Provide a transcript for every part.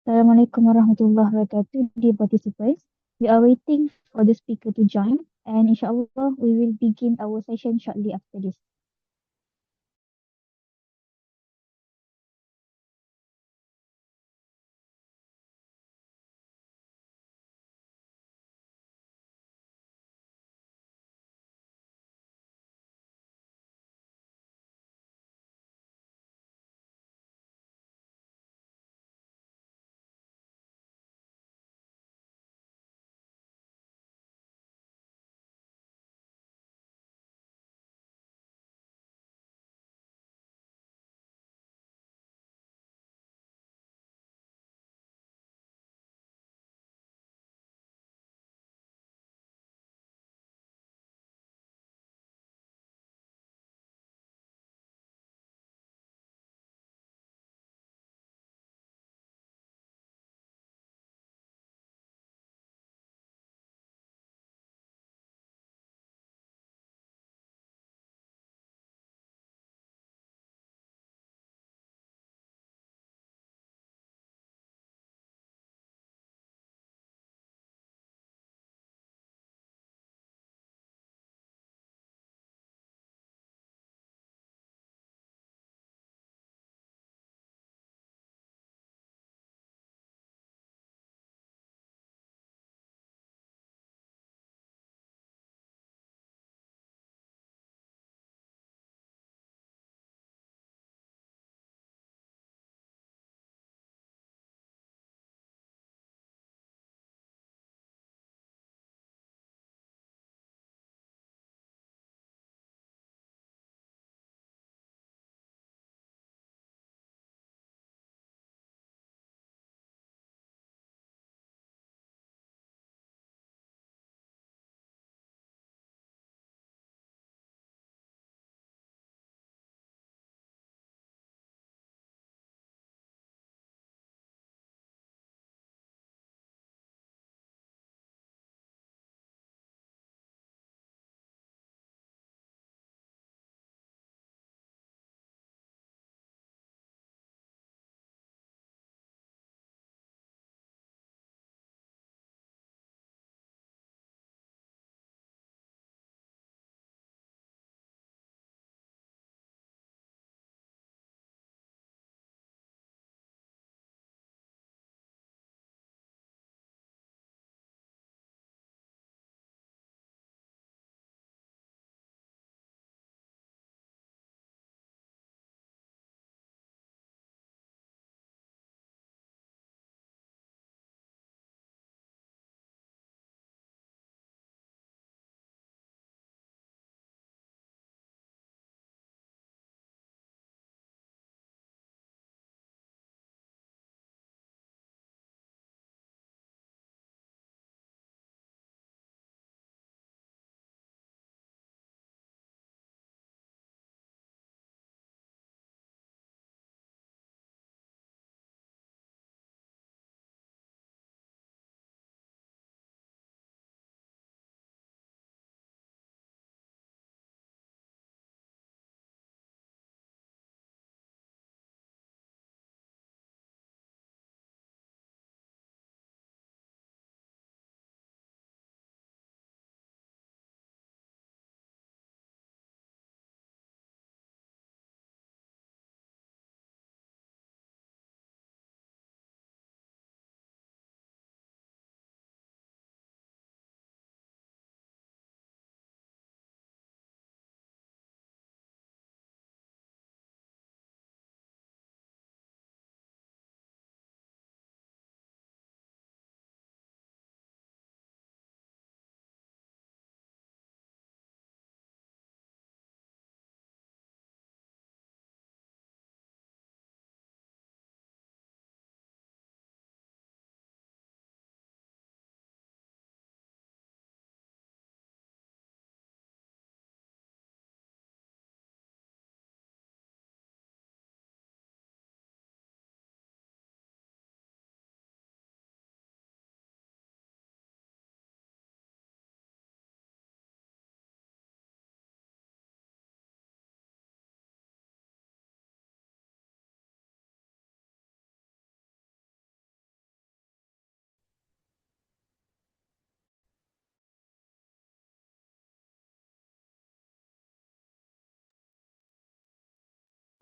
Assalamualaikum warahmatullahi wabarakatuh, dear participants. We are waiting for the speaker to join, and inshallah, we will begin our session shortly after this.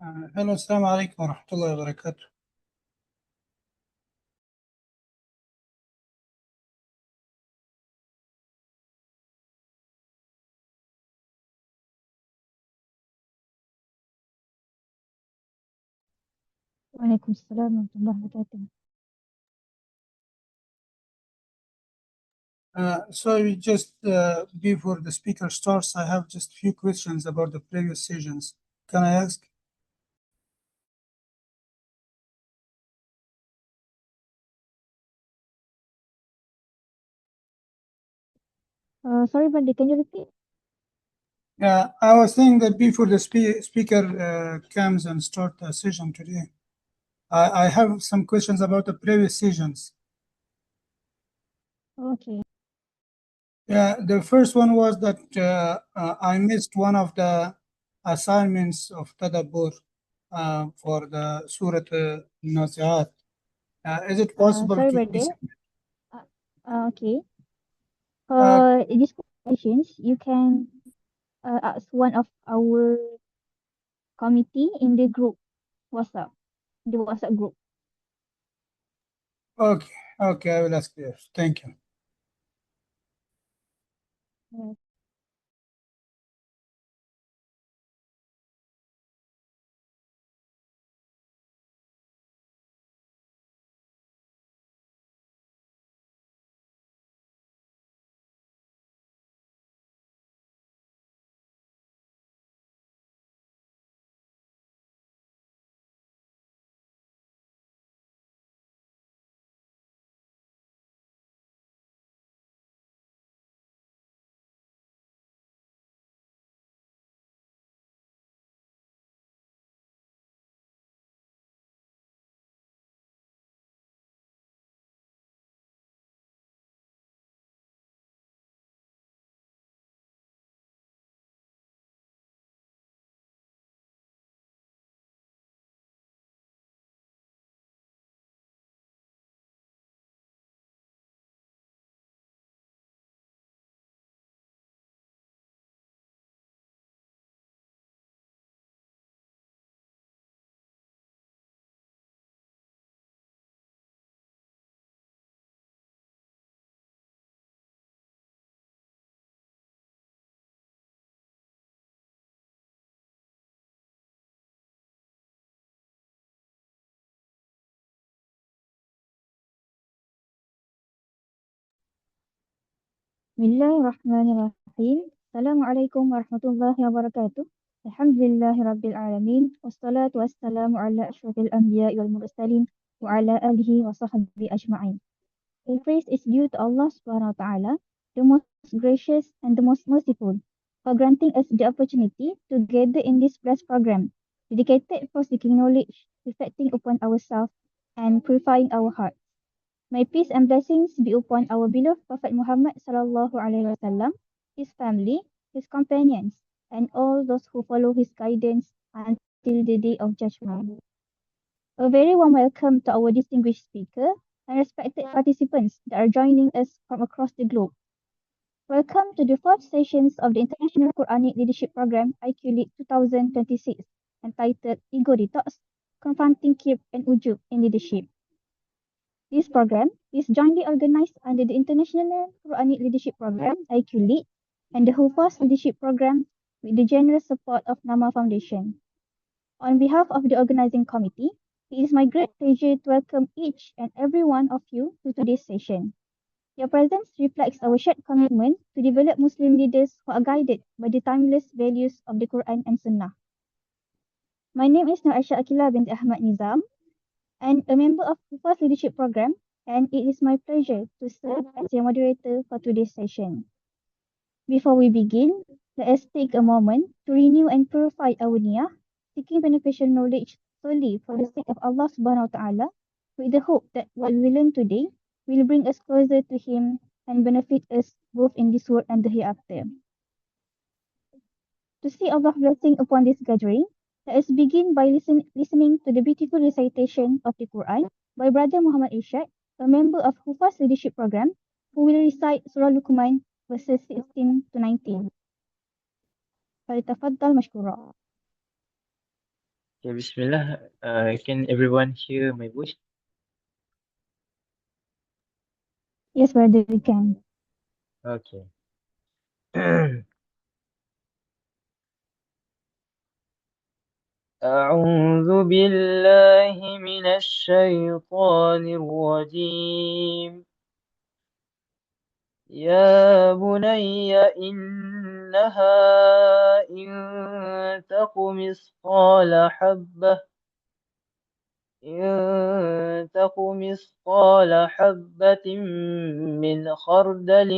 Hello, Assalamu alaikum wa rahmatullahi wa barakatuh. Waalaikumsalam warahmatullahi wabarakatuh. So before the speaker starts, I have just few questions about the previous sessions. Can I ask? Sorry, Brother, can you repeat? I was saying that before the speaker comes and start the session today, I have some questions about the previous sessions. Okay. Yeah, the first one was that I missed one of the assignments of Tadabbur for the Surah Nazi'at. Is it possible Sorry, to Brother. Okay. Uh, For these questions, you can ask one of our committee in the group WhatsApp, the WhatsApp group. okay, I will ask this. Thank you. Yes. Bismillahirrahmanirrahim. Assalamualaikum warahmatullahi wabarakatuh. Alhamdulillahi rabbil alamin. Wassalatu wassalamu ala ashrafil anbiya wal mursalin wa ala alihi wa sahbihi ajma'in. All praise is due to Allah subhanahu wa ta'ala, the most gracious and the most merciful, for granting us the opportunity to gather in this blessed program, dedicated for seeking knowledge, reflecting upon ourselves, and purifying our hearts. May peace and blessings be upon our beloved Prophet Muhammad sallallahu alaihi wasallam, his family, his companions, and all those who follow his guidance until the day of judgment. A very warm welcome to our distinguished speaker and respected participants that are joining us from across the globe. Welcome to the fourth sessions of the International Quranic Leadership Program IQ Lead 2026, entitled Ego Detox, Confronting Kibr and Ujub in Leadership. This program is jointly organized under the International Quranic Leadership Program IQ Lead and the Hufaz Leadership Program with the generous support of Nama Foundation. On behalf of the organizing committee, it is my great pleasure to welcome each and every one of you to today's session. Your presence reflects our shared commitment to develop Muslim leaders who are guided by the timeless values of the Qur'an and Sunnah. My name is Nur Aisha Akila bint Ahmad Nizam, and a member of Hufaz Leadership Program, and it is my pleasure to serve as your moderator for today's session. Before we begin, let us take a moment to renew and purify our niyyah, seeking beneficial knowledge solely for the sake of Allah subhanahu wa ta'ala, with the hope that what we learn today will bring us closer to Him and benefit us both in this world and the hereafter. To see Allah's blessing upon this gathering, let us begin by listening to the beautiful recitation of the Quran by Brother Muhammad Ishaq, a member of Hufaz Leadership Program, who will recite Surah Luqman verses 16 to 19. فليتفضل مشكورا. Okay, Bismillah. Can everyone hear my voice? Yes, brother, we can. Okay. أعوذ بالله من الشيطان الرجيم. يا بني إنها إن تك مثقال حبة من خردل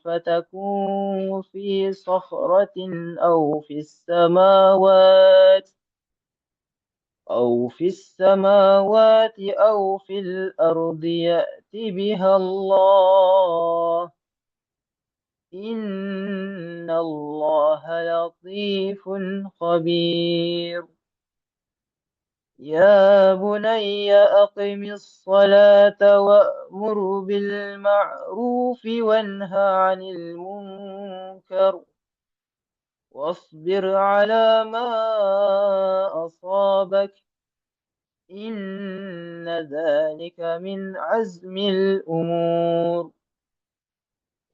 فتكون في صخرة أو في السماوات أو في الأرض يأت بها الله إن الله لطيف خبير. يا بني أقم الصلاة وأمر بالمعروف وانه عن المنكر واصبر على ما أصابك إن ذلك من عزم الأمور.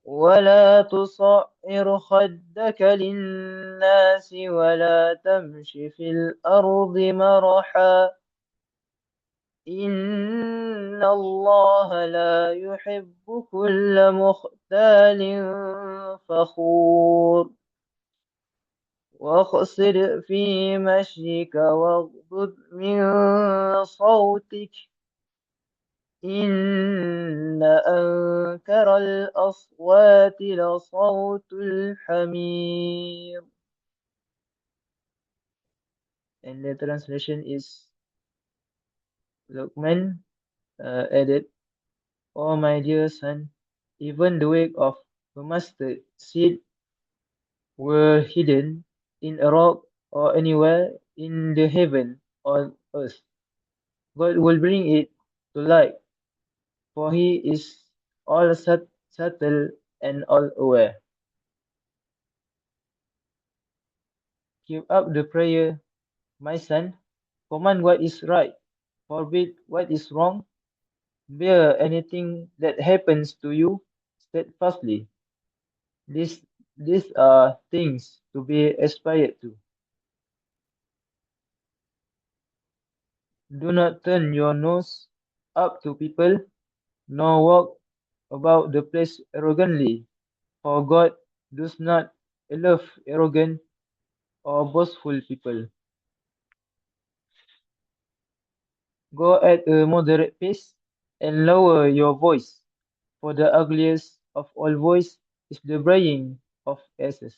ولا تصعر خدك للناس ولا تمش في الأرض مرحا إن الله لا يحب كل مختال فخور. واقصد في مشيك واغضض من صوتك إن أنكر الأصوات لصوت الحمير. And the translation is Luqman added, "O my dear son, even the wake of a mustard seed were hidden in a rock or anywhere in the heaven or earth, God will bring it to light, for He is all subtle and all aware." Keep up the prayer, my son. Command what is right, forbid what is wrong, bear anything that happens to you steadfastly. These, these are things to be aspired to. Do not turn your nose up to people, nor walk about the place arrogantly, for God does not love arrogant or boastful people. Go at a moderate pace and lower your voice, for the ugliest of all voice is the braying of asses.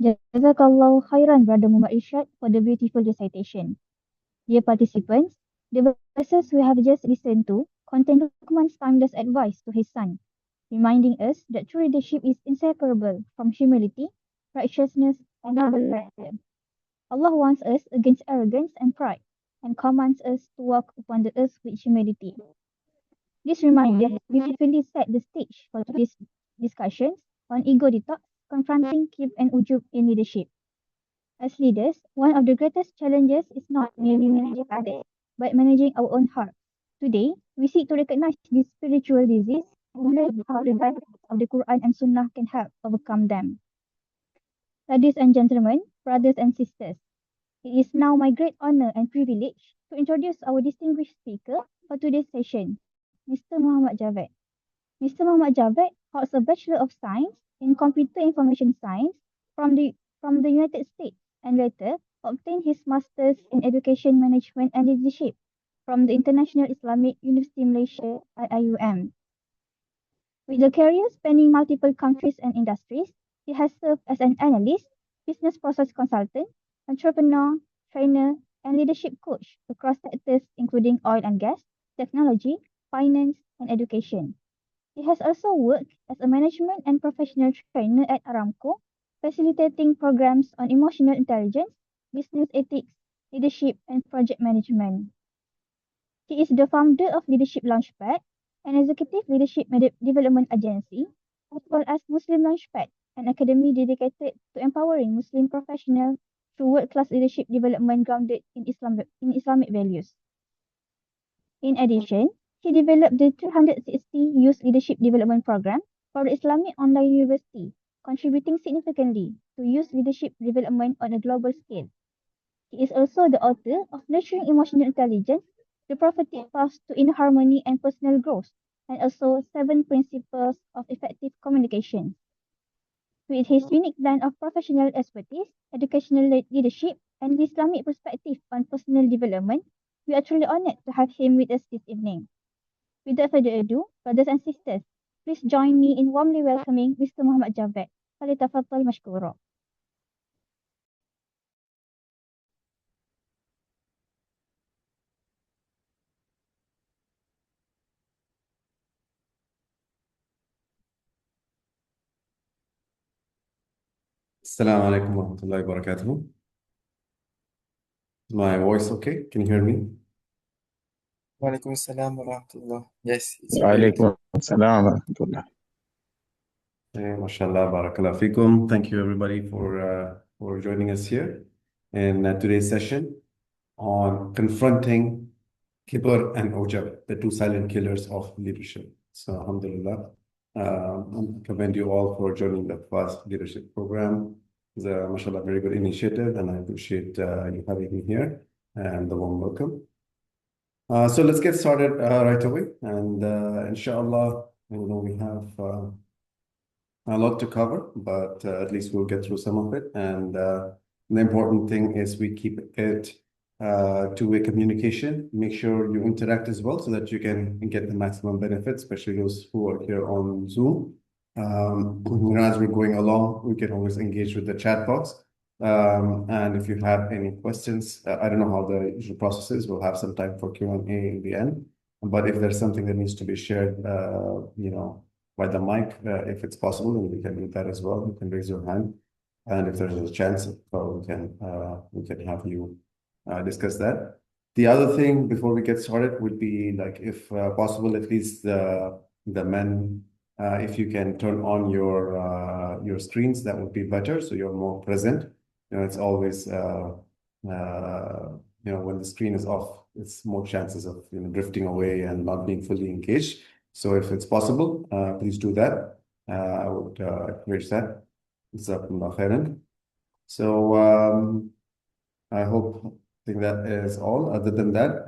Jazakallahu khairan, Brother Muhammad Irshad, for the beautiful recitation. Dear participants, the verses we have just listened to contain Luqman's timeless advice to his son, reminding us that true leadership is inseparable from humility, righteousness, and noble character. Allah warns us against arrogance and pride, and commands us to walk upon the earth with humility. This reminder beautifully set the stage for today's discussions on ego detox, confronting Kibr and Ujub in leadership. As leaders, one of the greatest challenges is not merely managing others, but managing our own heart. Today, we seek to recognize this spiritual disease and learn how the guidance of the Quran and Sunnah can help overcome them. Ladies and gentlemen, brothers and sisters, it is now my great honor and privilege to introduce our distinguished speaker for today's session, Mr. Muhammad Javed. Mr. Muhammad Javed holds a Bachelor of Science in Computer Information Science from the United States and later obtained his Master's in Education Management and Leadership from the International Islamic University Malaysia IIUM. With a career spanning multiple countries and industries, he has served as an analyst, business process consultant, entrepreneur, trainer, and leadership coach across sectors including oil and gas, technology, finance, and education. He has also worked as a management and professional trainer at Aramco, facilitating programs on emotional intelligence, business ethics, leadership, and project management. He is the founder of Leadership Launchpad, an executive leadership development agency, as well as Muslim Launchpad, an academy dedicated to empowering Muslim professionals through world-class leadership development grounded in Islamic values. In addition, he developed the 360 Youth Leadership Development Program for the Islamic Online University, contributing significantly to youth leadership development on a global scale. He is also the author of Nurturing Emotional Intelligence, The Prophetic Path to Inner Harmony and Personal Growth, and also 7 Principles of Effective Communication. With his unique blend of professional expertise, educational leadership, and the Islamic perspective on personal development, we are truly honored to have him with us this evening. Without further ado, brothers and sisters, please join me in warmly welcoming Mr. Muhammad Javed. فليتفضل مشكورا. Assalamu alaikum wa rahmatullahi wa barakatuh. Is my voice okay? Can you hear me? Walaikum assalam wa rahmatullah. Yes, it's وعليكم السلام ورحمة الله. MashaAllah, barakallah fikum. Thank you everybody for joining us here in today's session on confronting Kibr and Ujub, the two silent killers of leadership. So alhamdulillah, I commend you all for joining the first leadership program. It's a mashallah very good initiative, and I appreciate you having me here and the warm welcome. So let's get started right away, and inshallah, we have a lot to cover, but at least we'll get through some of it. And the important thing is we keep it two-way communication. Make sure you interact as well so that you can get the maximum benefit, especially those who are here on Zoom. As we're going along, we can always engage with the chat box. And if you have any questions, I don't know how the usual process is. We'll have some time for Q&A in the end. But if there's something that needs to be shared, by the mic, if it's possible, then we can do that as well. You can raise your hand, and if there's a chance, we can have you discuss that. The other thing before we get started would be, like, if possible, at least the men, if you can turn on your screens, that would be better, so you're more present. It's always when the screen is off, it's more chances of drifting away and not being fully engaged. So if it's possible, please do that. I would encourage that. Jazakumullah khairan. So I think that is all. Other than that,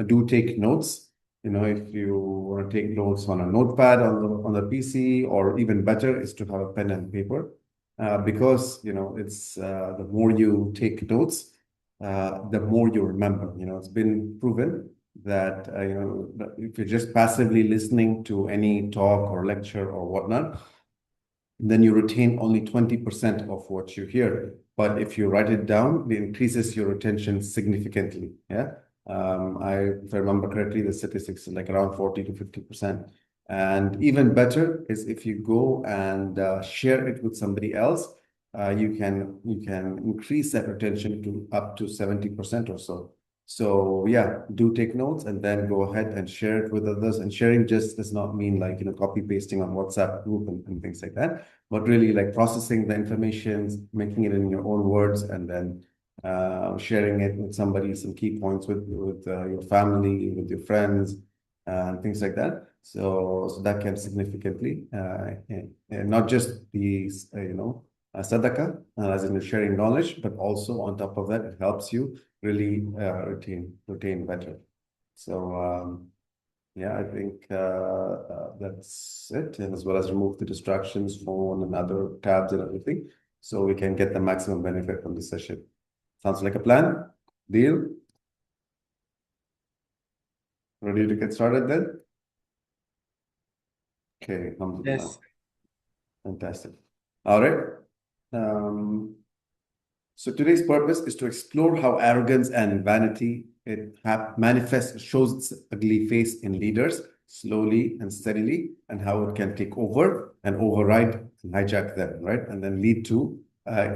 do take notes. If you want to take notes on a notepad on the PC, or even better is to have a pen and paper, because it's the more you take notes, the more you remember. It's been proven that if you're just passively listening to any talk or lecture or whatnot, then you retain only 20% of what you hear. But if you write it down, it increases your retention significantly. If I remember correctly, the statistics are like around 40 to 50%. And even better is if you go and share it with somebody else, you can increase that retention to up to 70% or so. So yeah, do take notes and then go ahead and share it with others. And sharing just does not mean like copy pasting on WhatsApp group and things like that, but really like processing the information, making it in your own words, and then sharing it with somebody, some key points with your family, with your friends, and things like that. So that can significantly not just be sadaqah, as in sharing knowledge, but also on top of that, it helps you really retain better. So I think that's it, and as well as remove the distractions, phone and other tabs and everything, so we can get the maximum benefit from this session. Sounds like a plan? Deal? Ready to get started then? Okay, yes. Fantastic. All right. So today's purpose is to explore how arrogance and vanity shows its ugly face in leaders slowly and steadily, and how it can take over and override and hijack them, right? And then lead to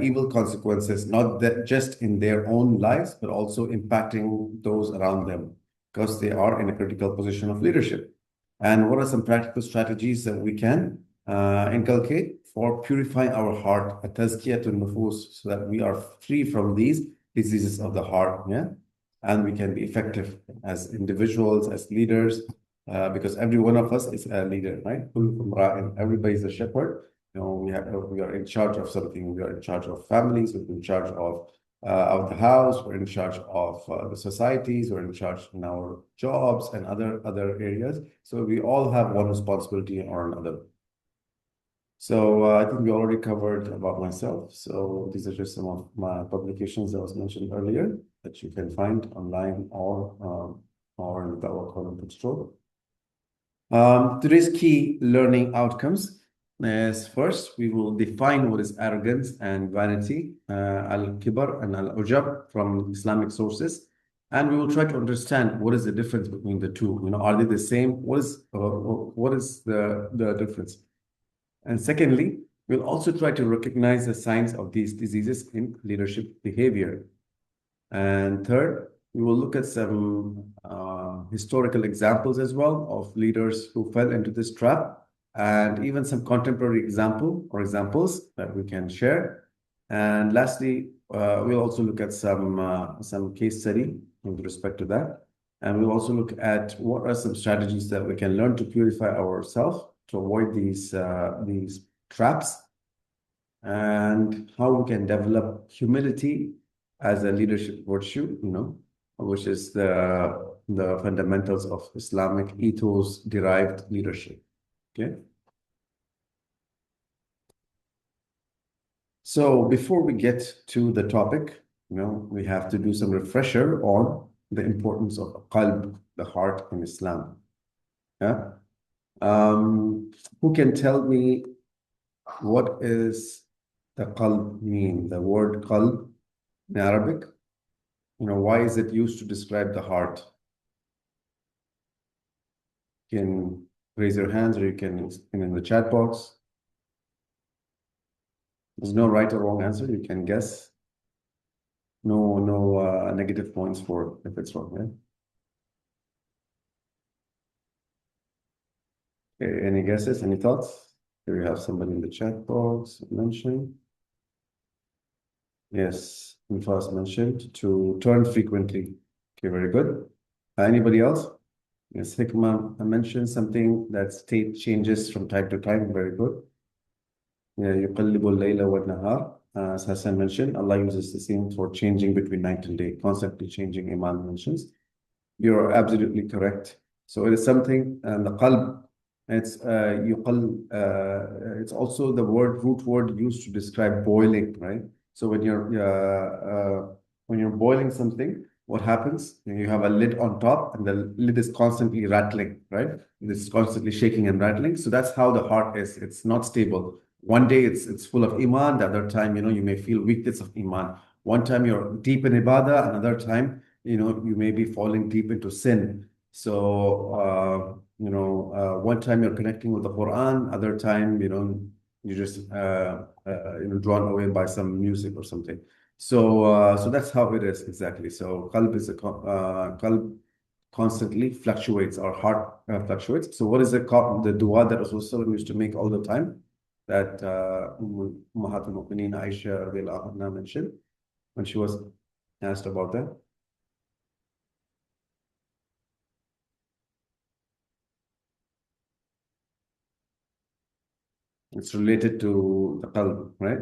evil consequences, not that just in their own lives, but also impacting those around them, because they are in a critical position of leadership. And what are some practical strategies that we can inculcate for purifying our heart, a tazkiyatun nufus, so that we are free from these diseases of the heart, yeah? And we can be effective as individuals, as leaders, because every one of us is a leader, right? Everybody is a shepherd. You know, we are in charge of something. We are in charge of families. We're in charge of the house. We're in charge of the societies. We're in charge in our jobs and other areas. So we all have one responsibility or another. So I think we already covered about myself. So these are just some of my publications that was mentioned earlier that you can find online or in the Qur'an bookstore. Today's key learning outcomes is first, we will define what is arrogance and vanity, al-Kibr and Ujub from Islamic sources. And we will try to understand what is the difference between the two. You know, are they the same? What is the difference? And secondly, we'll also try to recognize the signs of these diseases in leadership behavior. And third, we will look at some historical examples as well of leaders who fell into this trap, and even some contemporary examples that we can share. And lastly, we'll also look at some case study with respect to that. And we'll also look at what are some strategies that we can learn to purify ourselves to avoid these traps, and how we can develop humility as a leadership virtue, you know, which is the fundamentals of Islamic ethos derived leadership. Okay. So before we get to the topic, you know, we have to do some refresher on the importance of qalb, the heart in Islam. Yeah. Who can tell me what is the qalb mean? The word qalb in Arabic, you know, why is it used to describe the heart? You can raise your hands, or you can in the chat box. There's no right or wrong answer. You can guess. No negative points for if it's wrong. Right? Okay, any guesses? Any thoughts? Here we have somebody in the chat box mentioning. Yes, Mufas mentioned to turn frequently. Okay, very good. Anybody else? Yes, Hikmah mentioned something that state changes from time to time. Very good. Yeah, يقلب الليل والنهار. As Hassan mentioned, Allah uses the same for changing between night and day, constantly changing. Iman mentions. You're absolutely correct. So it is something, and the qalb, it's it's also the root word used to describe boiling, right? So when you're boiling something, what happens? You have a lid on top, and the lid is constantly rattling, right? It's constantly shaking and rattling. So that's how the heart is. It's not stable. One day it's full of iman. The other time, you know, you may feel weakness of iman. One time you're deep in ibadah. Another time, you know, you may be falling deep into sin. So, one time you're connecting with the Quran, other time, you know, you just, drawn away by some music or something. So that's how it is exactly. So qalb constantly fluctuates, our heart fluctuates. So what is the dua that Rasulullah used to make all the time that Ummahat al-Mu'mineen Aisha radiallahu anha mentioned when she was asked about that? It's related to the qalb, right?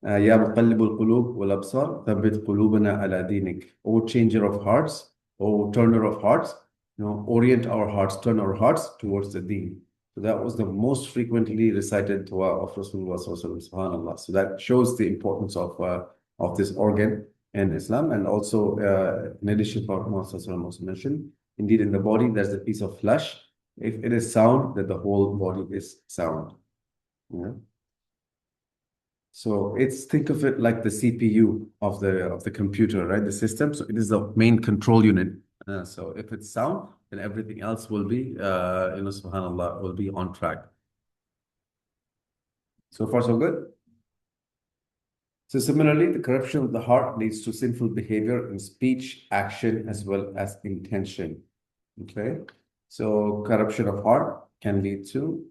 Ya muqallibul qulub wal absar, thabbit qulubana ala dinik. O changer of hearts, O turner of hearts, you know, orient our hearts, turn our hearts towards the deen. So that was the most frequently recited dua of Rasulullah subhanallah. So that shows the importance of this organ in Islam. And also, in addition to what Muhammad also mentioned, indeed in the body there's a piece of flesh. If it is sound, then the whole body is sound. Yeah. So think of it like the CPU of the computer, right? The system. So it is the main control unit. So if it's sound, then everything else will be, subhanallah, will be on track. So far, so good. So similarly, the corruption of the heart leads to sinful behavior in speech, action, as well as intention. Okay. So corruption of heart can lead to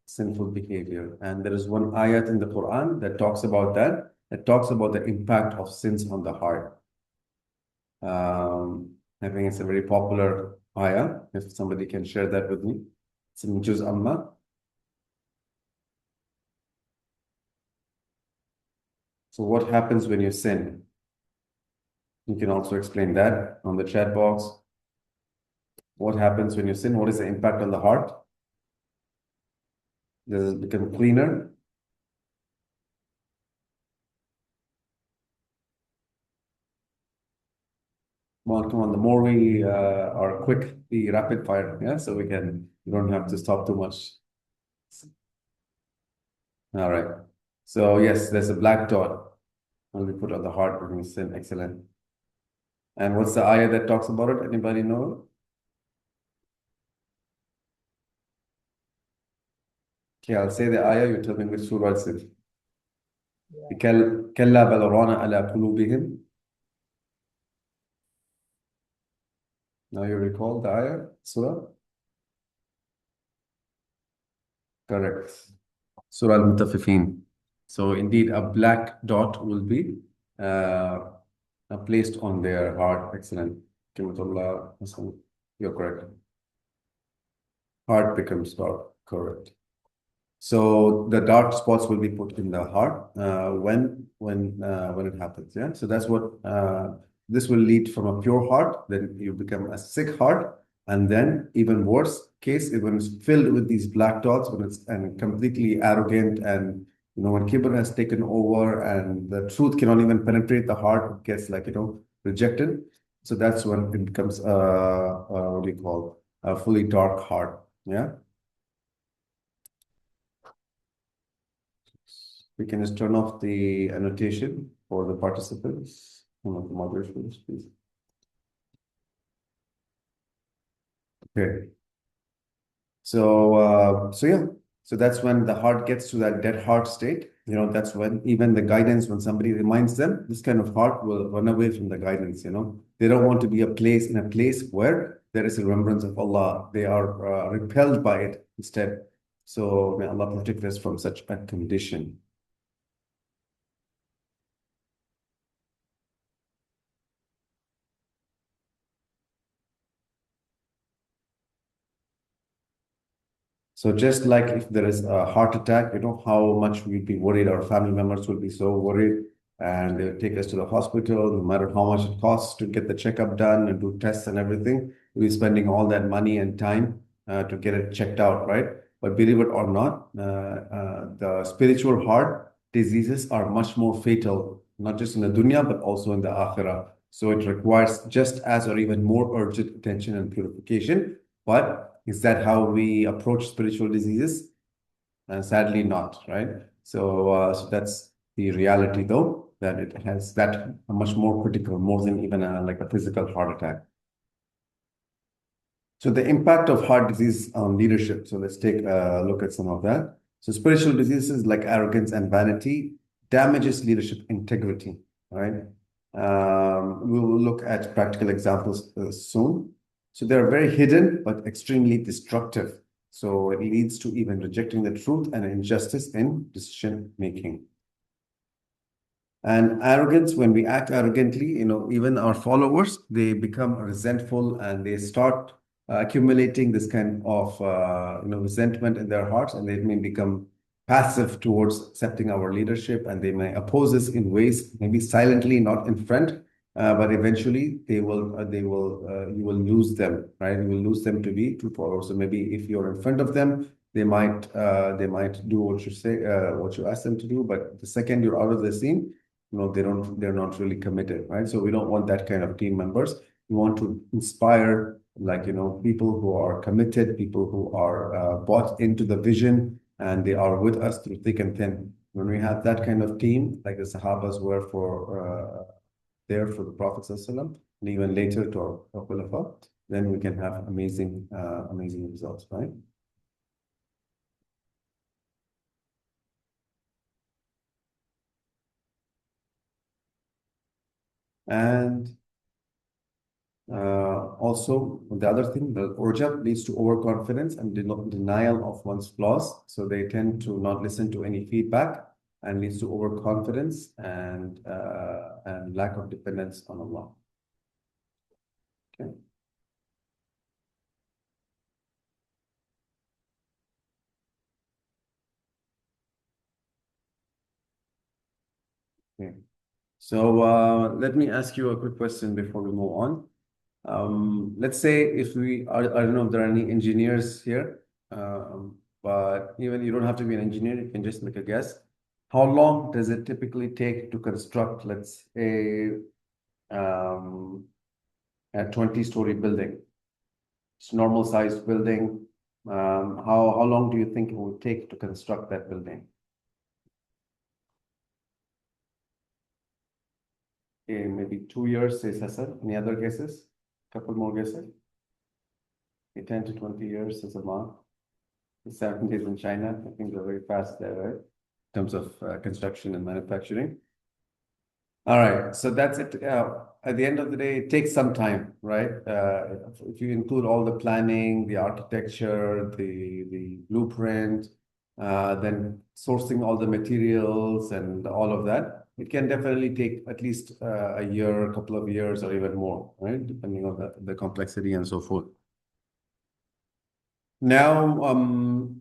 sinful behavior. And there is one ayat in the Quran that talks about that talks about the impact of sins on the heart. I think it's a very popular ayah. If somebody can share that with me. It's in Juz Amma. So what happens when you sin? You can also explain that on the chat box. What happens when you sin? What is the impact on the heart? Does it become cleaner? Come on. The more we are quick, the rapid fire, yeah. So we don't have to stop too much. All right. So yes, there's a black dot when we put on the heart when we sin. Excellent. And what's the ayah that talks about it? Anybody know? Okay, I'll say the ayah. You tell me which surah it's in. كلا بل ران على قلوبهم. Now you recall the ayah, surah? Correct. Surah Al-Mutaffifin. So indeed, a black dot will be placed on their heart. Excellent. You're correct. Heart becomes dark. Correct. So the dark spots will be put in the heart when it happens. Yeah. So that's what this will lead from a pure heart. Then you become a sick heart, and then even worse case, when it's filled with these black dots, when it's and completely arrogant, and when Kibr has taken over, and the truth cannot even penetrate the heart, it gets rejected. So that's when it becomes what do you call a fully dark heart. Yeah. We can just turn off the annotation for the participants. One of the moderators, please. Okay. So yeah. So that's when the heart gets to that dead heart state. That's when even the guidance, when somebody reminds them, this kind of heart will run away from the guidance. They don't want to be in a place where there is a remembrance of Allah. They are repelled by it instead. So may Allah protect us from such a condition. So just like if there is a heart attack, how much we'd be worried, our family members will be so worried, and they'll take us to the hospital, no matter how much it costs to get the checkup done and do tests and everything. We're spending all that money and time to get it checked out, right? But believe it or not, the spiritual heart diseases are much more fatal, not just in the dunya, but also in the akhirah. So it requires just as or even more urgent attention and purification. But is that how we approach spiritual diseases? Sadly not, right? So that's the reality, though, that it has that much more critical, more than even a physical heart attack. So the impact of heart disease on leadership. So let's take a look at some of that. So spiritual diseases like arrogance and vanity damages leadership integrity, right? We will look at practical examples soon. So they're very hidden, but extremely destructive. So it leads to even rejecting the truth and injustice in decision making. And arrogance, when we act arrogantly, even our followers, they become resentful and they start accumulating this kind of resentment in their hearts, and they may become passive towards accepting our leadership, and they may oppose us in ways maybe silently, not in front, but eventually you will lose them, right? You will lose them to be two followers. So maybe if you're in front of them, they might do what you say, what you ask them to do, but the second you're out of the scene, they're not really committed, right? So we don't want that kind of team members. We want to inspire, people who are committed, people who are bought into the vision, and they are with us through thick and thin. When we have that kind of team, like the Sahabas were there for the Prophet ﷺ, and even later to our Khulafa, then we can have amazing results, right? And Also, the other thing, the ujub leads to overconfidence and denial of one's flaws. So they tend to not listen to any feedback and leads to overconfidence and lack of dependence on Allah. Okay. Okay. So let me ask you a quick question before we move on. Let's say if I don't know if there are any engineers here, but even you don't have to be an engineer, you can just make a guess. How long does it typically take to construct, let's say, a 20-story building? It's a normal sized building. How long do you think it would take to construct that building? Okay, maybe 2 years, says Hassan. Any other guesses? Couple more guesses? Okay, 10 to 20 years is a mark. 70s in China, I think they're very fast there, right? In terms of construction and manufacturing. All right, so that's it. At the end of the day, it takes some time, right? If you include all the planning, the architecture, the blueprint, then sourcing all the materials and all of that, it can definitely take at least a year, a couple of years, or even more, right? Depending on the complexity and so forth. Now,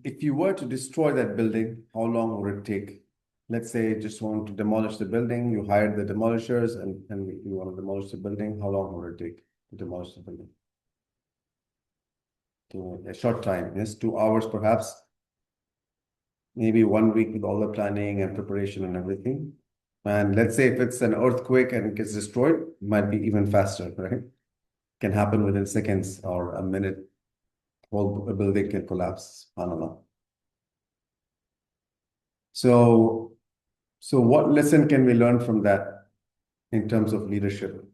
if you were to destroy that building, how long would it take? Let's say you just want to demolish the building, you hired the demolishers and you want to demolish the building, how long would it take to demolish the building? A short time, yes, 2 hours perhaps, maybe 1 week with all the planning and preparation and everything. And let's say if it's an earthquake and it gets destroyed, it might be even faster, right? Can happen within seconds or a minute. Whole building can collapse, subhanAllah. So what lesson can we learn from that in terms of leadership?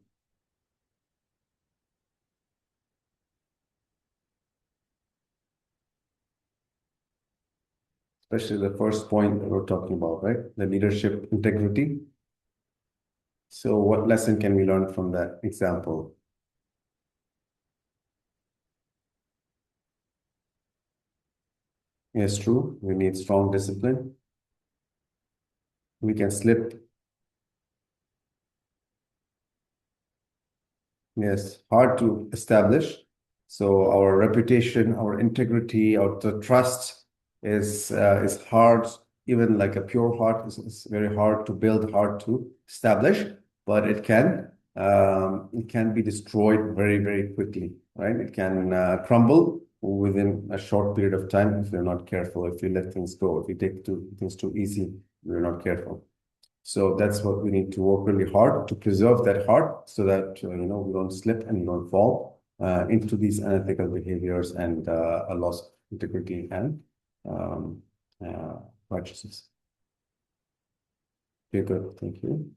Especially the first point that we're talking about, right? The leadership integrity. So what lesson can we learn from that example? Yes, true. We need strong discipline. We can slip. Yes, hard to establish. So our reputation, our integrity, the trust is hard. Even like a pure heart is very hard to build, hard to establish, but it can be destroyed very, very quickly, right? It can crumble within a short period of time if we're not careful, if we let things go, if we take things too easy, we're not careful. So that's what we need to work really hard to preserve that heart so that we don't slip and we don't fall into these unethical behaviors and a loss of integrity and righteousness. Okay, good. Thank you.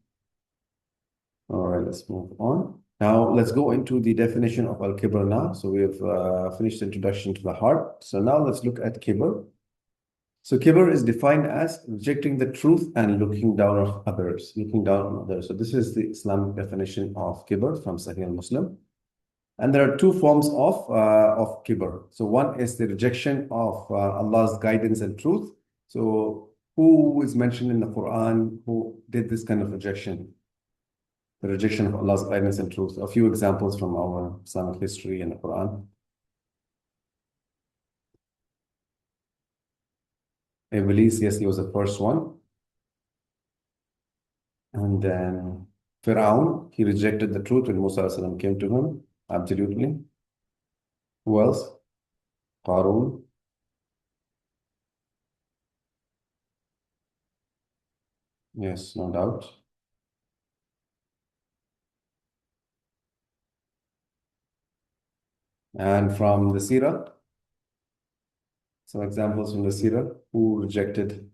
All right, let's move on. Now let's go into the definition of al-Kibr now. So we have finished the introduction to the heart. So now let's look at Kibr. So Kibr is defined as rejecting the truth and looking down on others, So this is the Islamic definition of Kibr from Sahih Muslim. And there are two forms of Kibr. So one is the rejection of Allah's guidance and truth. So who is mentioned in the Quran who did this kind of rejection? The rejection of Allah's guidance and truth. A few examples from our Islamic history in the Quran. Iblis, yes, he was the first one. And then Fir'aun, he rejected the truth when Musa came to him. Absolutely. Who else? Qarun. Yes, no doubt. And from the Seerah, some examples from the Seerah, who rejected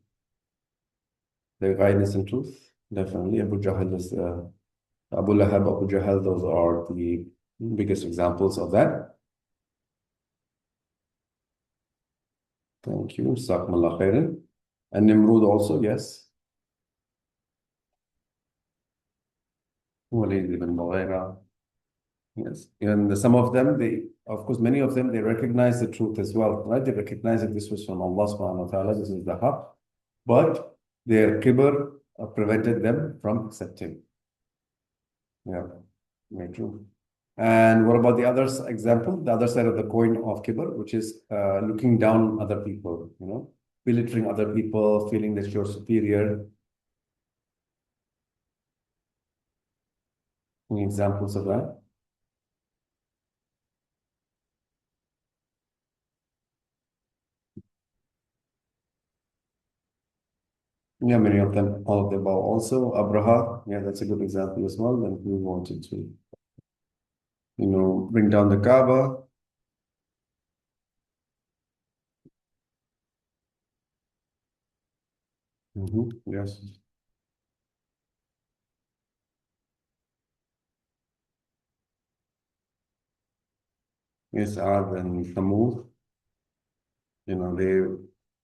the guidance and truth. Definitely, Abu Jahl is Abu Lahab, Abu Jahl, those are the biggest examples of that. Thank you. Jazakumullah khairan. And Nimrud also, yes. Walid ibn Mughira. Yes, and some of them, of course, many of them, they recognize the truth as well, right? They recognize that this was from Allah subhanahu wa ta'ala, this is the haqq, but their kibr prevented them from accepting. Yeah, very true. And what about the other example, the other side of the coin of kibr, which is looking down on other people, belittling other people, feeling that you're superior? Any examples of that? Yeah, many of them, all of the above. Also, Abraha, yeah, that's a good example as well. When he wanted to, bring down the Kaaba. Yes. Yes, Ad and Thamud,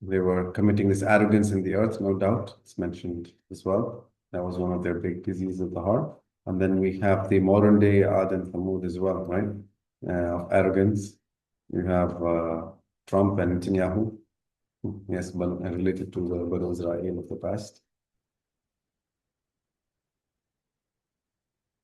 they were committing this arrogance in the earth, no doubt. It's mentioned as well. That was one of their big diseases of the heart. And then we have the modern day Ad and Thamud as well, right? Of arrogance. You have Trump and Netanyahu. Yes, but related to the Banu Israel of the past.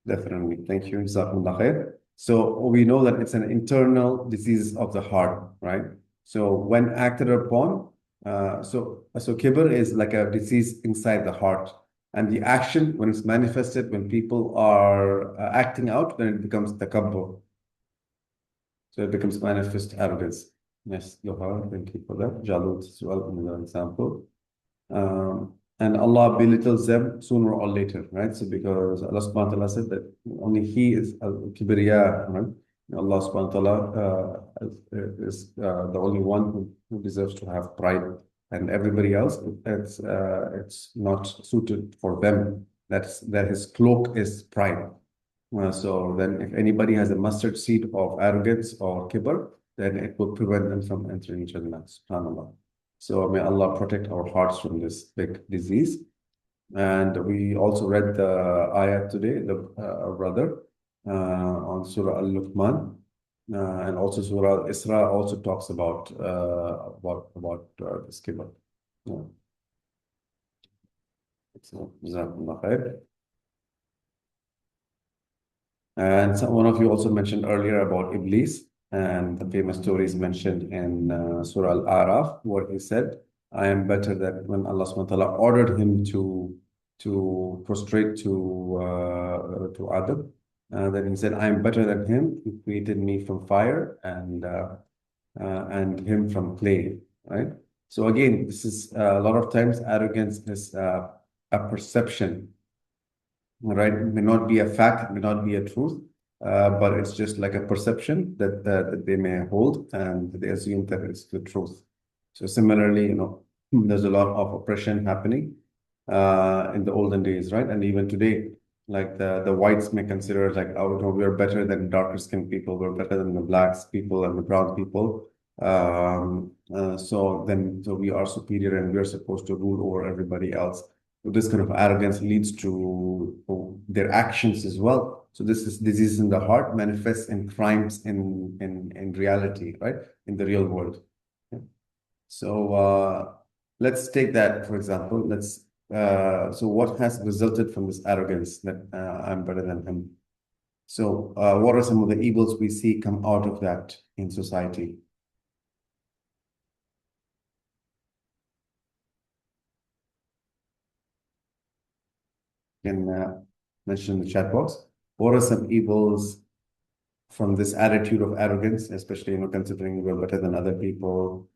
Definitely. Thank you. Jazakumullah khair. So we know that it's an internal disease of the heart, right? So when acted upon, so kibr is like a disease inside the heart. And the action, when it's manifested, when people are acting out, then it becomes takabbur. So it becomes manifest arrogance. Yes, Lohar, thank you for that. Jalut as well, another example. And Allah belittles them sooner or later, right? So because Allah subhanahu wa ta'ala said that only He is al-kibriya, right? Allah subhanahu wa ta'ala is the only one who deserves to have pride, and everybody else, it's not suited for them. That His cloak is pride. So then if anybody has a mustard seed of arrogance or kibr, then it will prevent them from entering Jannah, subhanAllah. So may Allah protect our hearts from this big disease. And we also read the ayat today, our brother, on Surah Al-Luqman, and also Surah Al-Isra also talks about this kibr. Yeah. So, Jazakumullah khair. And one of you also mentioned earlier about Iblis, and the famous story is mentioned in Surah Al-Araf, where he said, I am better than when Allah subhanahu wa ta'ala ordered him to prostrate to Adam. Then he said, I am better than him. He created me from fire and him from clay, right? So again, this is a lot of times arrogance is a perception, right? It may not be a fact, it may not be a truth, but it's just like a perception that they may hold, and they assume that it's the truth. So similarly, there's a lot of oppression happening in the olden days, right? And even today, like the whites may consider like, oh, no, we're better than darker skinned people, we're better than the blacks people and the brown people. So we are superior and we're supposed to rule over everybody else. So this kind of arrogance leads to their actions as well. So this is disease in the heart manifests in crimes in reality, right? In the real world. Yeah. So let's take that for example. So what has resulted from this arrogance that I'm better than him? So what are some of the evils we see come out of that in society? Can mention in the chat box. What are some evils from this attitude of arrogance, especially considering we're better than other people,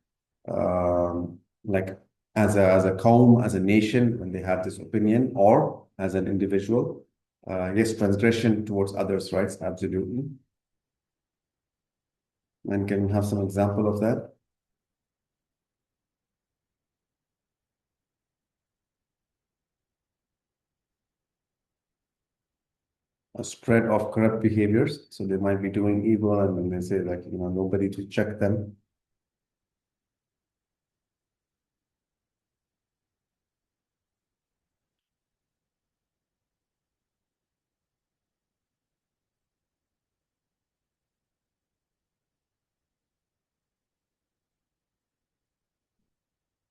like as a qawm, as a nation, when they have this opinion, or as an individual? Yes, transgression towards others' rights, absolutely. And can you have some example of that? A spread of corrupt behaviors. So they might be doing evil, and then they say like, nobody to check them.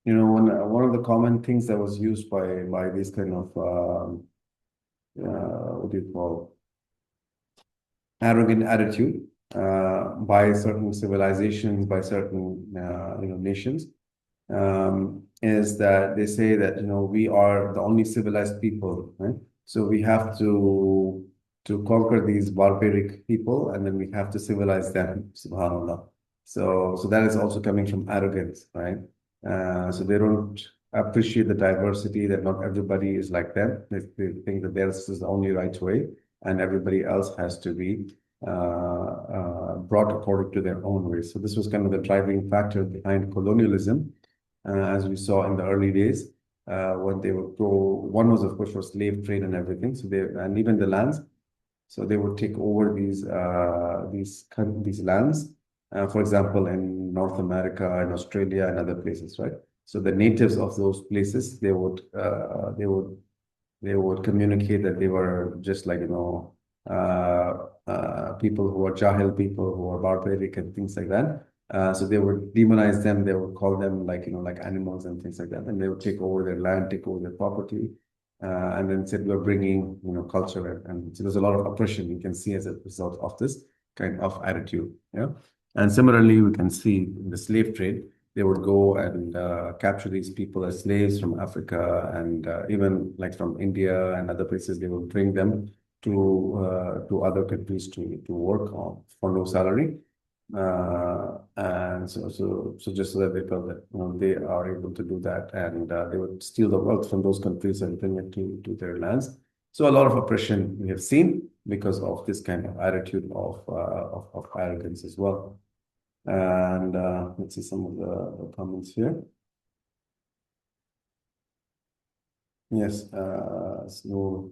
one of the common things that was used by these kind of what do you call arrogant attitude by certain civilizations, by certain nations, is that they say that we are the only civilized people, right? So we have to conquer these barbaric people, and then we have to civilize them. Subhanallah. So that is also coming from arrogance, right? So they don't appreciate the diversity, that not everybody is like them. They think that theirs is the only right way, and everybody else has to be brought according to their own way. So this was kind of the driving factor behind colonialism, as we saw in the early days, when they would go. One was, of course, for slave trade and everything. So and even the lands. So they would take over these lands, for example, in North America and Australia and other places, right? So the natives of those places, they would communicate that they were just like people who are jahil, people who are barbaric and things like that. So they would demonize them. They would call them like animals and things like that, and they would take over their land, take over their property, and then said we're bringing culture, and so there's a lot of oppression you can see as a result of this kind of attitude. Yeah, and similarly we can see in the slave trade. They would go and capture these people as slaves from Africa and even like from India and other places. They would bring them to other countries to work on for no salary, and so just so that they felt that they are able to do that, and they would steal the wealth from those countries and bring it to their lands. So a lot of oppression we have seen because of this kind of attitude of arrogance as well. And let's see some of the comments here. Yes, so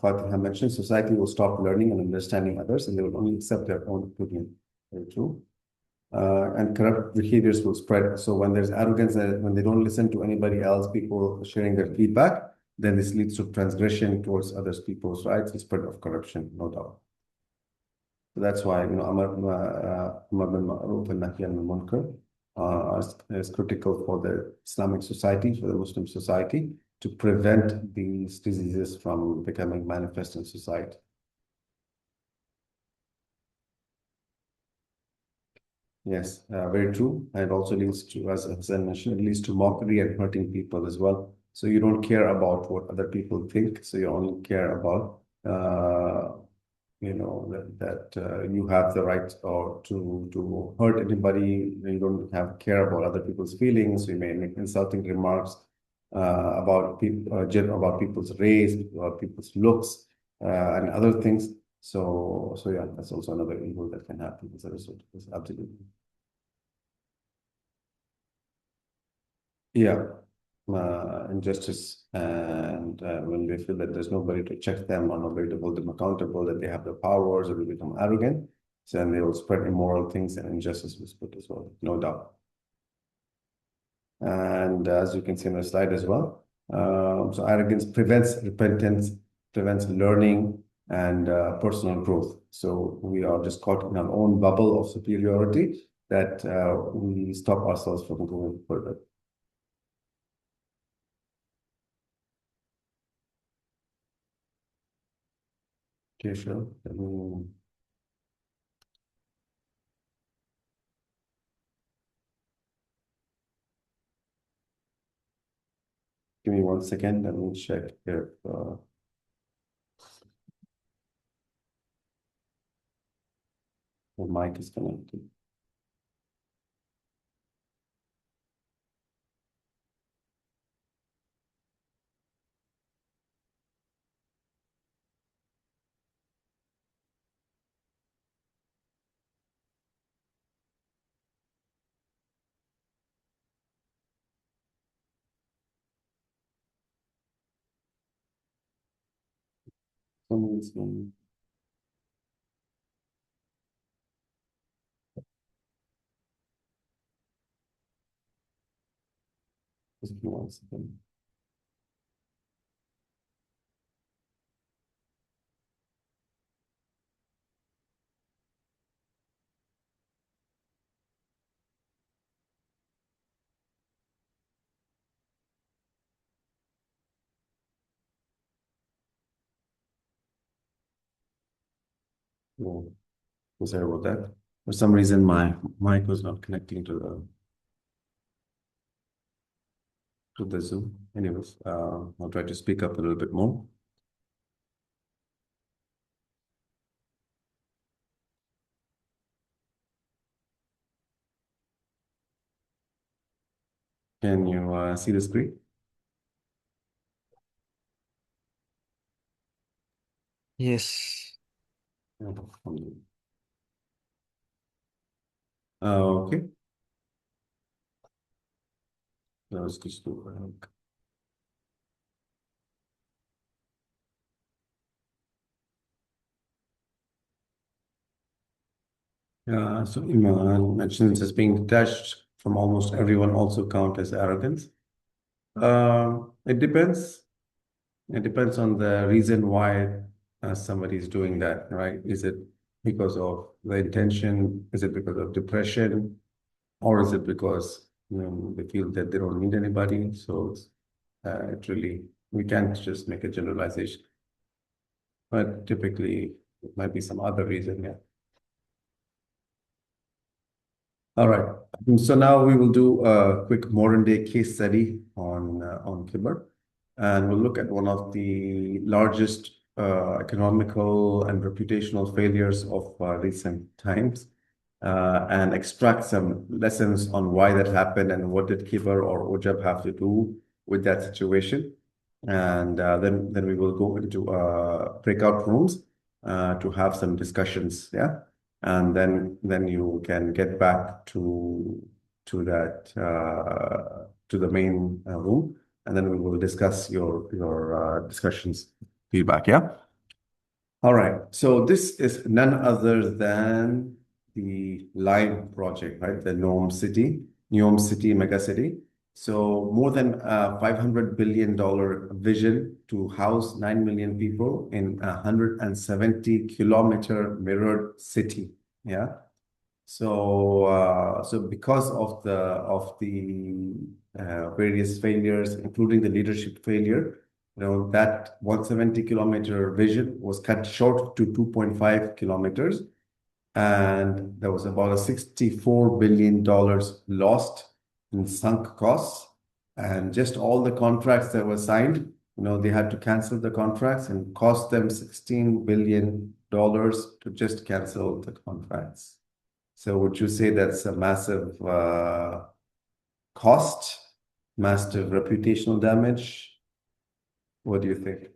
Fatiha mentioned society will stop learning and understanding others, and they will only accept their own opinion. Very true. And corrupt behaviors will spread. So when there's arrogance, when they don't listen to anybody else, people sharing their feedback, then this leads to transgression towards others people's rights and spread of corruption, no doubt. So that's why Amar bin Ma'ruf and Nahi anil Munkar is critical for the Islamic society, for the Muslim society, to prevent these diseases from becoming manifest in society. Yes, very true. And it also leads to, as Hassan mentioned, it leads to mockery and hurting people as well. So you don't care about what other people think. So you only care about, that you have the right or to hurt anybody. You don't have care about other people's feelings. You may make insulting remarks about people, about people's race, about people's looks, and other things. So yeah, that's also another evil that can happen as a result of this. Absolutely. Yeah, injustice, and when they feel that there's nobody to check them or nobody to hold them accountable, that they have the powers or they become arrogant, so then they will spread immoral things and injustice will spread as well, no doubt. And as you can see on the slide as well, so arrogance prevents repentance, prevents learning and personal growth. So we are just caught in our own bubble of superiority that we stop ourselves from going further. Okay, sure. Give me 1 second. Let me check if the mic is connected. Someone's just give me 1 second. Oh, I'm sorry about that. For some reason, my mic was not connecting to the Zoom. Anyways, I'll try to speak up a little bit more. Can you see the screen? Yes. Okay. Let's just do so Iman mentions as being detached from almost everyone also count as arrogance. It depends. It depends on the reason why somebody is doing that, right? Is it because of the intention? Is it because of depression? Or is it because they feel that they don't need anybody? So it really, we can't just make a generalization. But typically, it might be some other reason, yeah. All right. So now we will do a quick modern day case study on Kibr, and we'll look at one of the largest economical and reputational failures of recent times, and extract some lessons on why that happened and what did Kibr or Ujub have to do with that situation. And then we will go into breakout rooms to have some discussions. Yeah. And then you can get back to that to the main room, and then we will discuss your discussions feedback. Yeah. All right. So this is none other than the Lime project, right? The Neom City megacity. So more than $500 billion vision to house 9 million people in a 170-kilometer mirrored city. Yeah. So because of the various failures, including the leadership failure, that 170-kilometer vision was cut short to 2.5 kilometers, and there was about a $64 billion lost in sunk costs, and just all the contracts that were signed, they had to cancel the contracts and cost them $16 billion to just cancel the contracts. So would you say that's a massive cost, massive reputational damage? What do you think?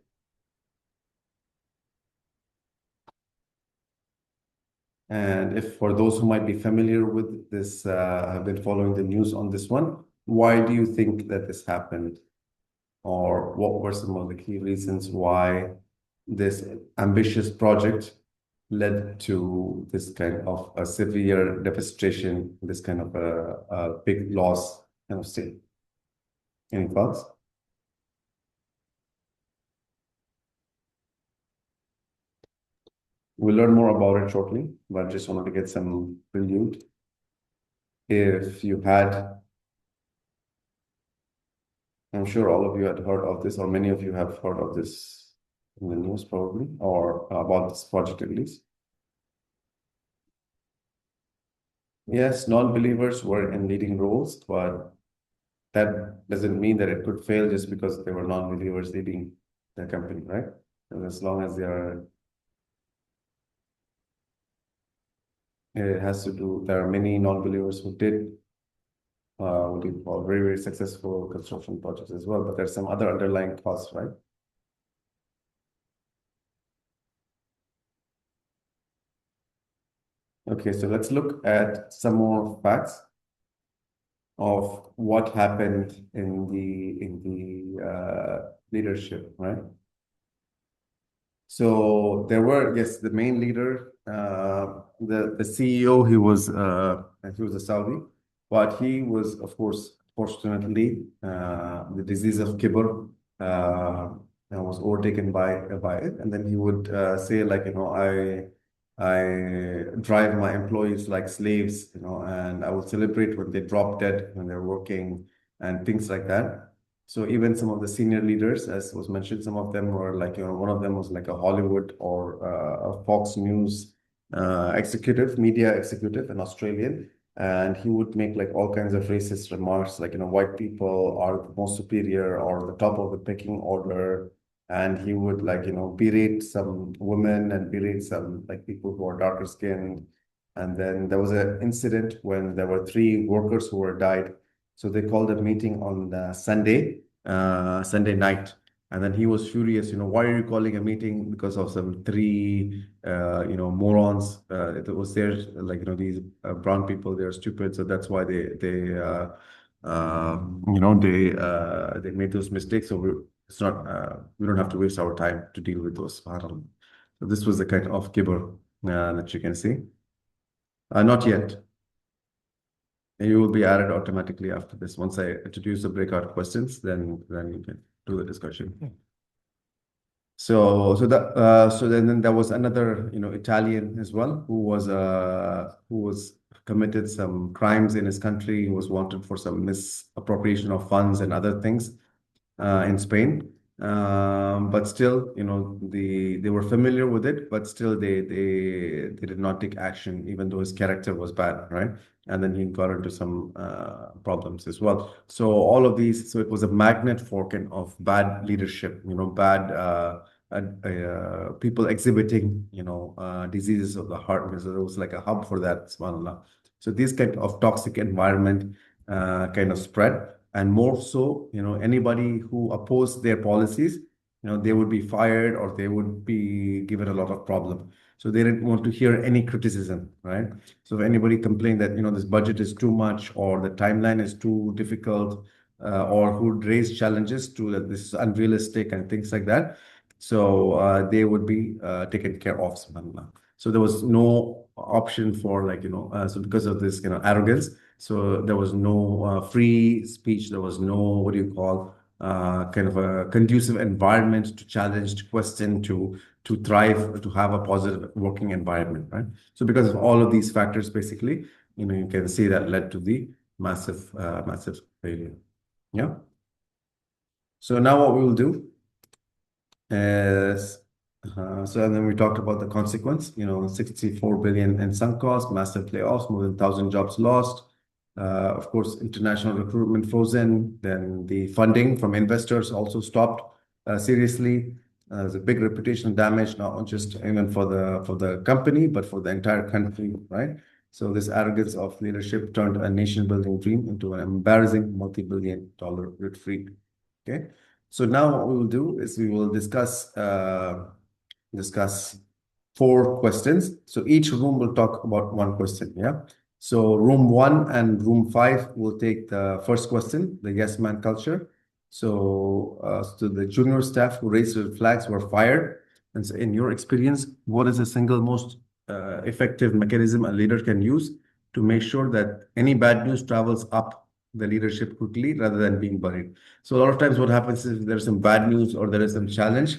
And if for those who might be familiar with this, have been following the news on this one, why do you think that this happened? Or what were some of the key reasons why this ambitious project led to this kind of a severe devastation, this kind of a big loss kind of state? Any thoughts? We'll learn more about it shortly, but just wanted to get some prelude. If you had, I'm sure all of you had heard of this, or many of you have heard of this in the news probably, or about this project at least. Yes, non-believers were in leading roles, but that doesn't mean that it could fail just because they were non-believers leading the company, right? And as long as they are, it has to do, there are many non-believers who did very, very successful construction projects as well, but there's some other underlying costs, right? Okay, so let's look at some more facts of what happened in the leadership, right? So there were, yes, the main leader, the CEO, he was a Saudi, but he was, of course, fortunately, the disease of Kibr was overtaken by it, and then he would say like, I drive my employees like slaves, and I will celebrate when they drop dead when they're working and things like that. So even some of the senior leaders, as was mentioned, some of them were like, one of them was like a Hollywood or a Fox News media executive, an Australian, and he would make like all kinds of racist remarks, like, white people are more superior or the top of the pecking order. And he would, like, berate some women and berate some, like, people who are darker skinned. And then there was an incident when there were 3 workers who were died. So they called a meeting on Sunday night. And then he was furious, why are you calling a meeting because of some 3 morons? It was there, like, these brown people, they're stupid. So that's why they made those mistakes. So it's not, we don't have to waste our time to deal with those. So this was the kind of kibr that you can see. Not yet. You will be added automatically after this. Once I introduce the breakout questions, then you can do the discussion. So then there was another, Italian as well, who was committed some crimes in his country. He was wanted for some misappropriation of funds and other things in Spain. But still, they were familiar with it, but still they did not take action, even though his character was bad, right? And then he got into some problems as well. So all of these, so it was a magnet for kind of bad leadership, bad people exhibiting, diseases of the heart. Because there was like a hub for that, subhanAllah. So this kind of toxic environment kind of spread. And more so, anybody who opposed their policies, they would be fired or they would be given a lot of problem. So they didn't want to hear any criticism, right? So if anybody complained that, this budget is too much or the timeline is too difficult, or who would raise challenges to that this is unrealistic and things like that, so they would be taken care of, subhanAllah. So there was no option for, like, so because of this, arrogance, so there was no free speech. There was no, what do you call, kind of a conducive environment to challenge, to question, to thrive, to have a positive working environment, right? So because of all of these factors, basically, you can see that led to the massive failure. Yeah. So now what we will do is, so and then we talked about the consequence, 64 billion in sunk costs, massive layoffs, more than 1,000 jobs lost. Of course, international recruitment frozen. Then the funding from investors also stopped seriously. There's a big reputational damage, not just even for the company, but for the entire country, right? So this arrogance of leadership turned a nation-building dream into an embarrassing multi-billion-dollar retreat. Okay. So now what we will do is we will discuss 4 questions. So each room will talk about 1 question. Yeah. So room 1 and room 5 will take the first question, the yes man culture. So the junior staff who raised red flags were fired. And so in your experience, what is the single most effective mechanism a leader can use to make sure that any bad news travels up the leadership quickly rather than being buried? So a lot of times what happens is there's some bad news or there is some challenge,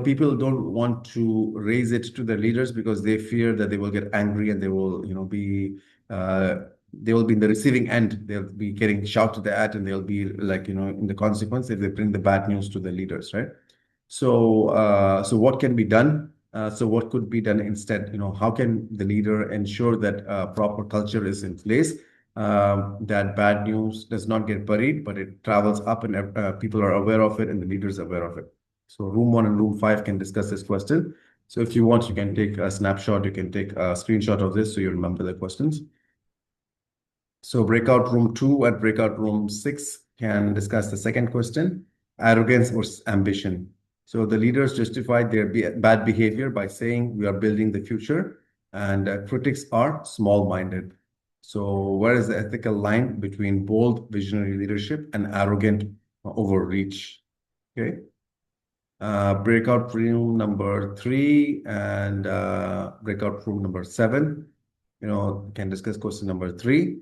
people don't want to raise it to their leaders because they fear that they will get angry and they will, they will be in the receiving end. They'll be getting shouted at and they'll be like, in the consequence if they bring the bad news to the leaders, right? So what can be done? So what could be done instead? How can the leader ensure that proper culture is in place, that bad news does not get buried, but it travels up and people are aware of it and the leaders are aware of it. So room 1 and room 5 can discuss this question. So if you want, you can take a snapshot, you can take a screenshot of this so you remember the questions. So breakout room 2 and breakout room 6 can discuss the second question, arrogance or ambition. So the leaders justified their bad behavior by saying we are building the future, and critics are small-minded. So where is the ethical line between bold visionary leadership and arrogant overreach? Okay. Breakout room number 3 and breakout room number 7, can discuss question number 3.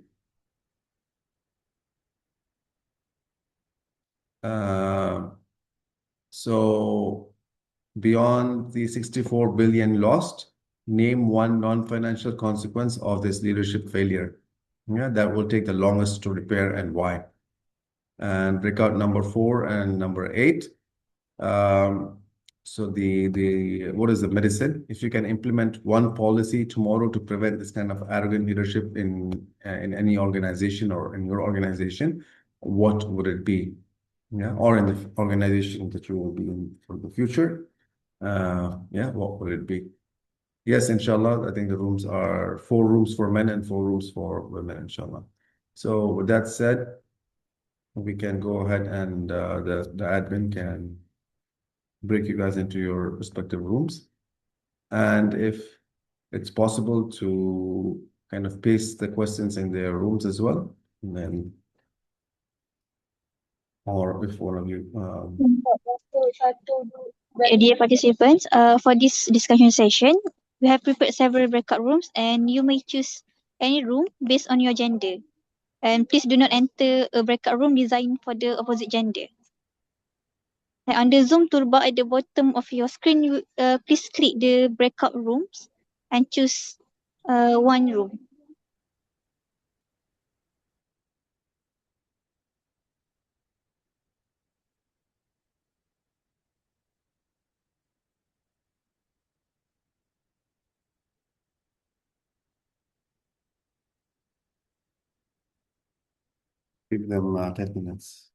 So beyond the 64 billion lost, name one non-financial consequence of this leadership failure. Yeah, that will take the longest to repair and why. And breakout number 4 and number 8. So the what is the medicine? If you can implement one policy tomorrow to prevent this kind of arrogant leadership in any organization or in your organization, what would it be? Yeah, or in the organization that you will be in for the future. Yeah, what would it be? Yes, inshallah. I think the rooms are 4 rooms for men and 4 rooms for women, inshallah. So with that said, we can go ahead and the admin can break you guys into your respective rooms. And if it's possible to kind of paste the questions in their rooms as well, and then, or if one of you, Dear participants, for this discussion session, we have prepared several breakout rooms and you may choose any room based on your gender. And please do not enter a breakout room designed for the opposite gender. And under Zoom toolbar at the bottom of your screen, please click the breakout rooms and choose one room. give them 10 minutes.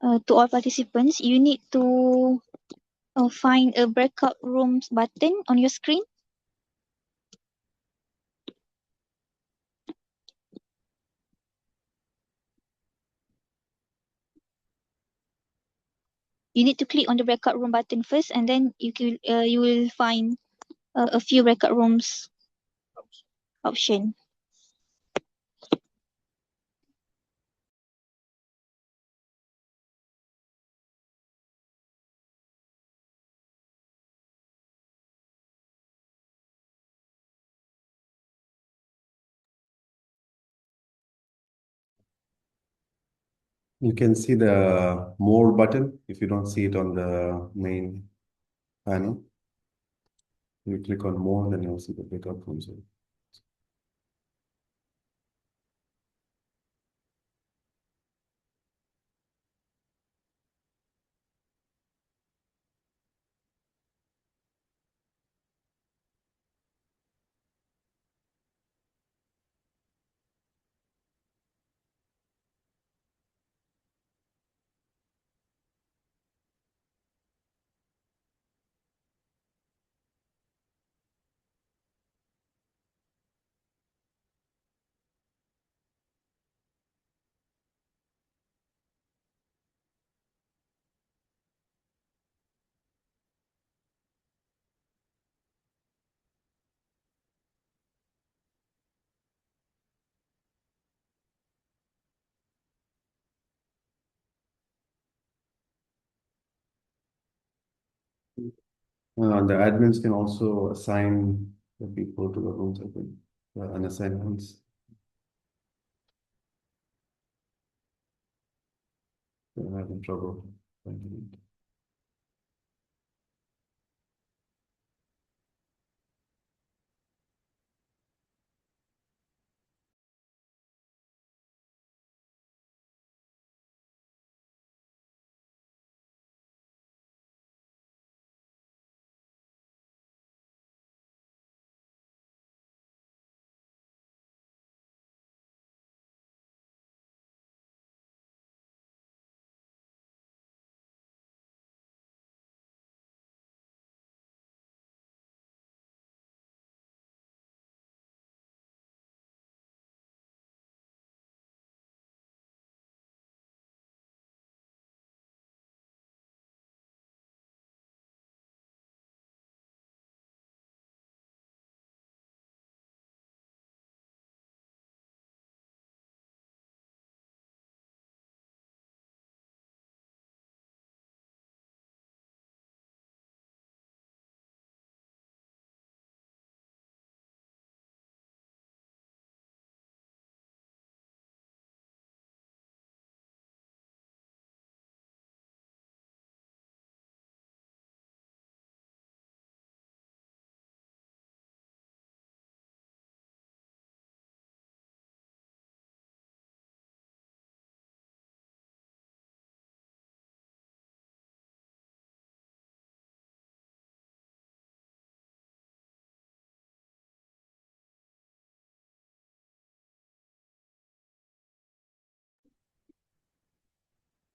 To all participants, you need to find a breakout rooms button on your screen. You need to click on the breakout room button first, and then you will find a few breakout rooms option. You can see the more button if you don't see it on the main panel. You click on more, then you'll see the breakout rooms. The admins can also assign the people to the rooms open, and assignments. They're having trouble finding it.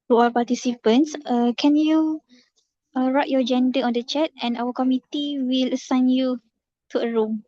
To all participants, can you write your gender on the chat and our committee will assign you to a room.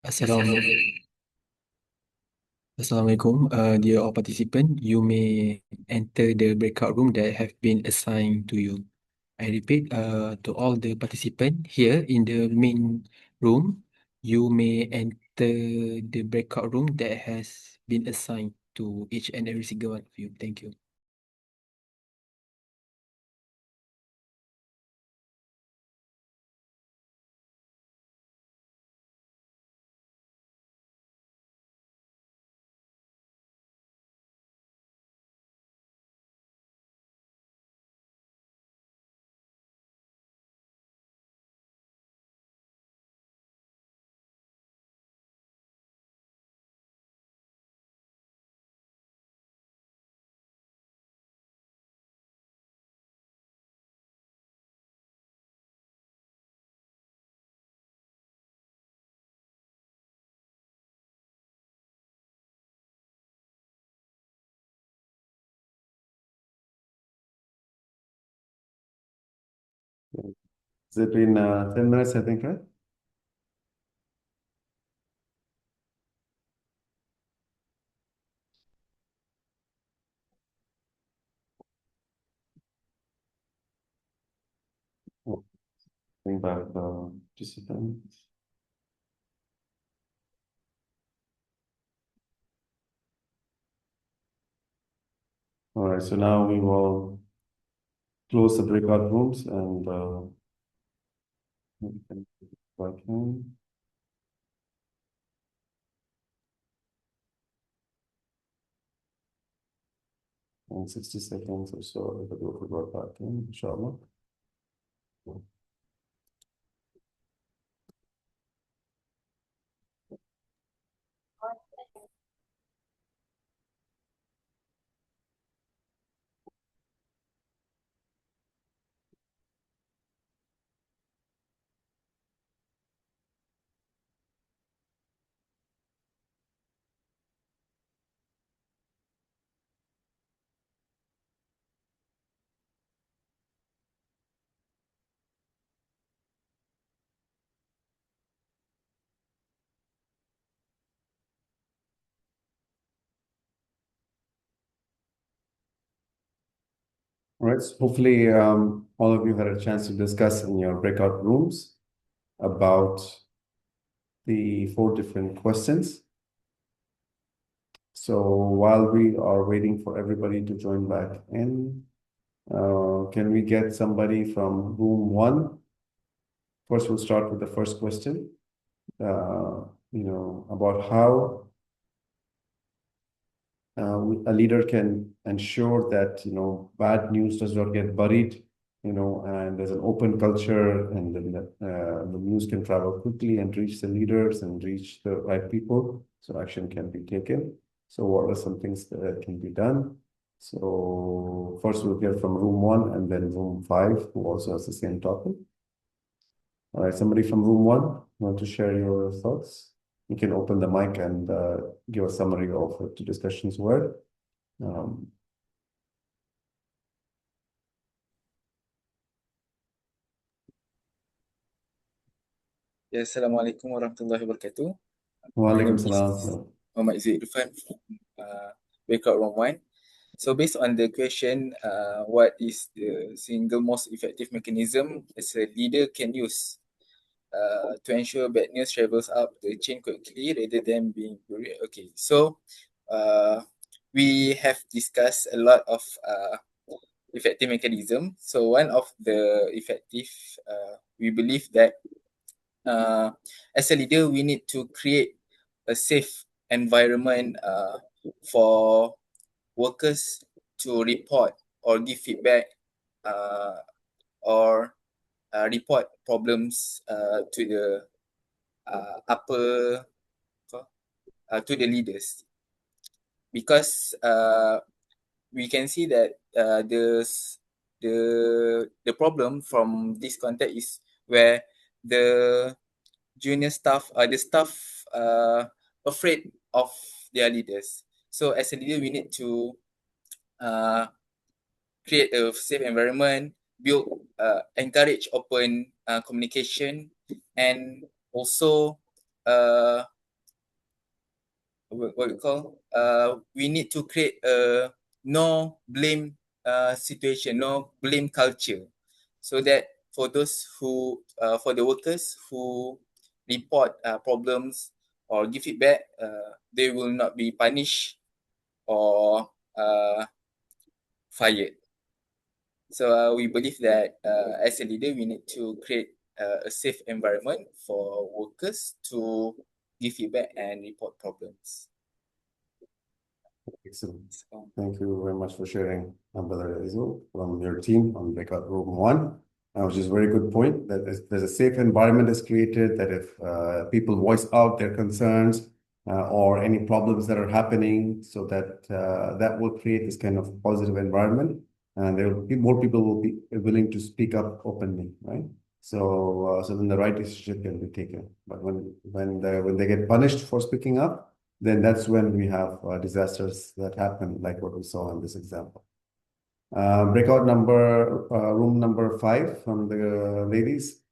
Assalamualaikum, dear all participants. You may enter the breakout room that have been assigned to you. I repeat, to all the participants here in the main room, you may enter the breakout room that has been assigned to each and every single one of you. Thank you. Has it been 10 minutes, I think, right? Oh, bring back the participants. All right, so now we will close the breakout rooms and we can go back in. In 60 seconds or so, everybody will go back in, inshallah. All right, so hopefully all of you had a chance to discuss in your breakout rooms about the 4 different questions. So while we are waiting for everybody to join back in, can we get somebody from room 1? First, we'll start with the first question, about how a leader can ensure that, bad news does not get buried, and there's an open culture, and then the news can travel quickly and reach the leaders and reach the right people, so action can be taken. So what are some things that can be done? So first we'll hear from room 1 and then room 5, who also has the same topic. All right, somebody from room 1 want to share your thoughts? You can open the mic and give a summary of what the discussions were. Ya, Assalamualaikum warahmatullahi wabarakatuh. My name is Waalaikumsalam. Muhammad Irfan from Breakout Room 1. So based on the question, what is the single most effective mechanism as a leader can use to ensure bad news travels up the chain quickly rather than being buried? Okay, so we have discussed a lot of effective mechanism. So one of the effective, we believe that as a leader, we need to create a safe environment for workers to report or give feedback or report problems to the to the leaders, because we can see that the problem from this context is where the junior staff, the staff afraid of their leaders. So as a leader, we need to create a safe environment, encourage open communication, and also what we call, we need to create a no blame situation, no blame culture, so that for those who, for the workers who report problems or give feedback, they will not be punished or fired. So we believe that as a leader, we need to create a safe environment for workers to give feedback and report problems. Excellent. So, Thank you very much for sharing, Brother Izul, from your team on Breakout Room 1. Which is a very good point, that there's a safe environment is created, that if people voice out their concerns or any problems that are happening, so that that will create this kind of positive environment, and there will be more people will be willing to speak up openly, right? So then the right decision can be taken. But when they get punished for speaking up, then that's when we have disasters that happen, like what we saw in this example. Breakout number, room number 5 from the ladies.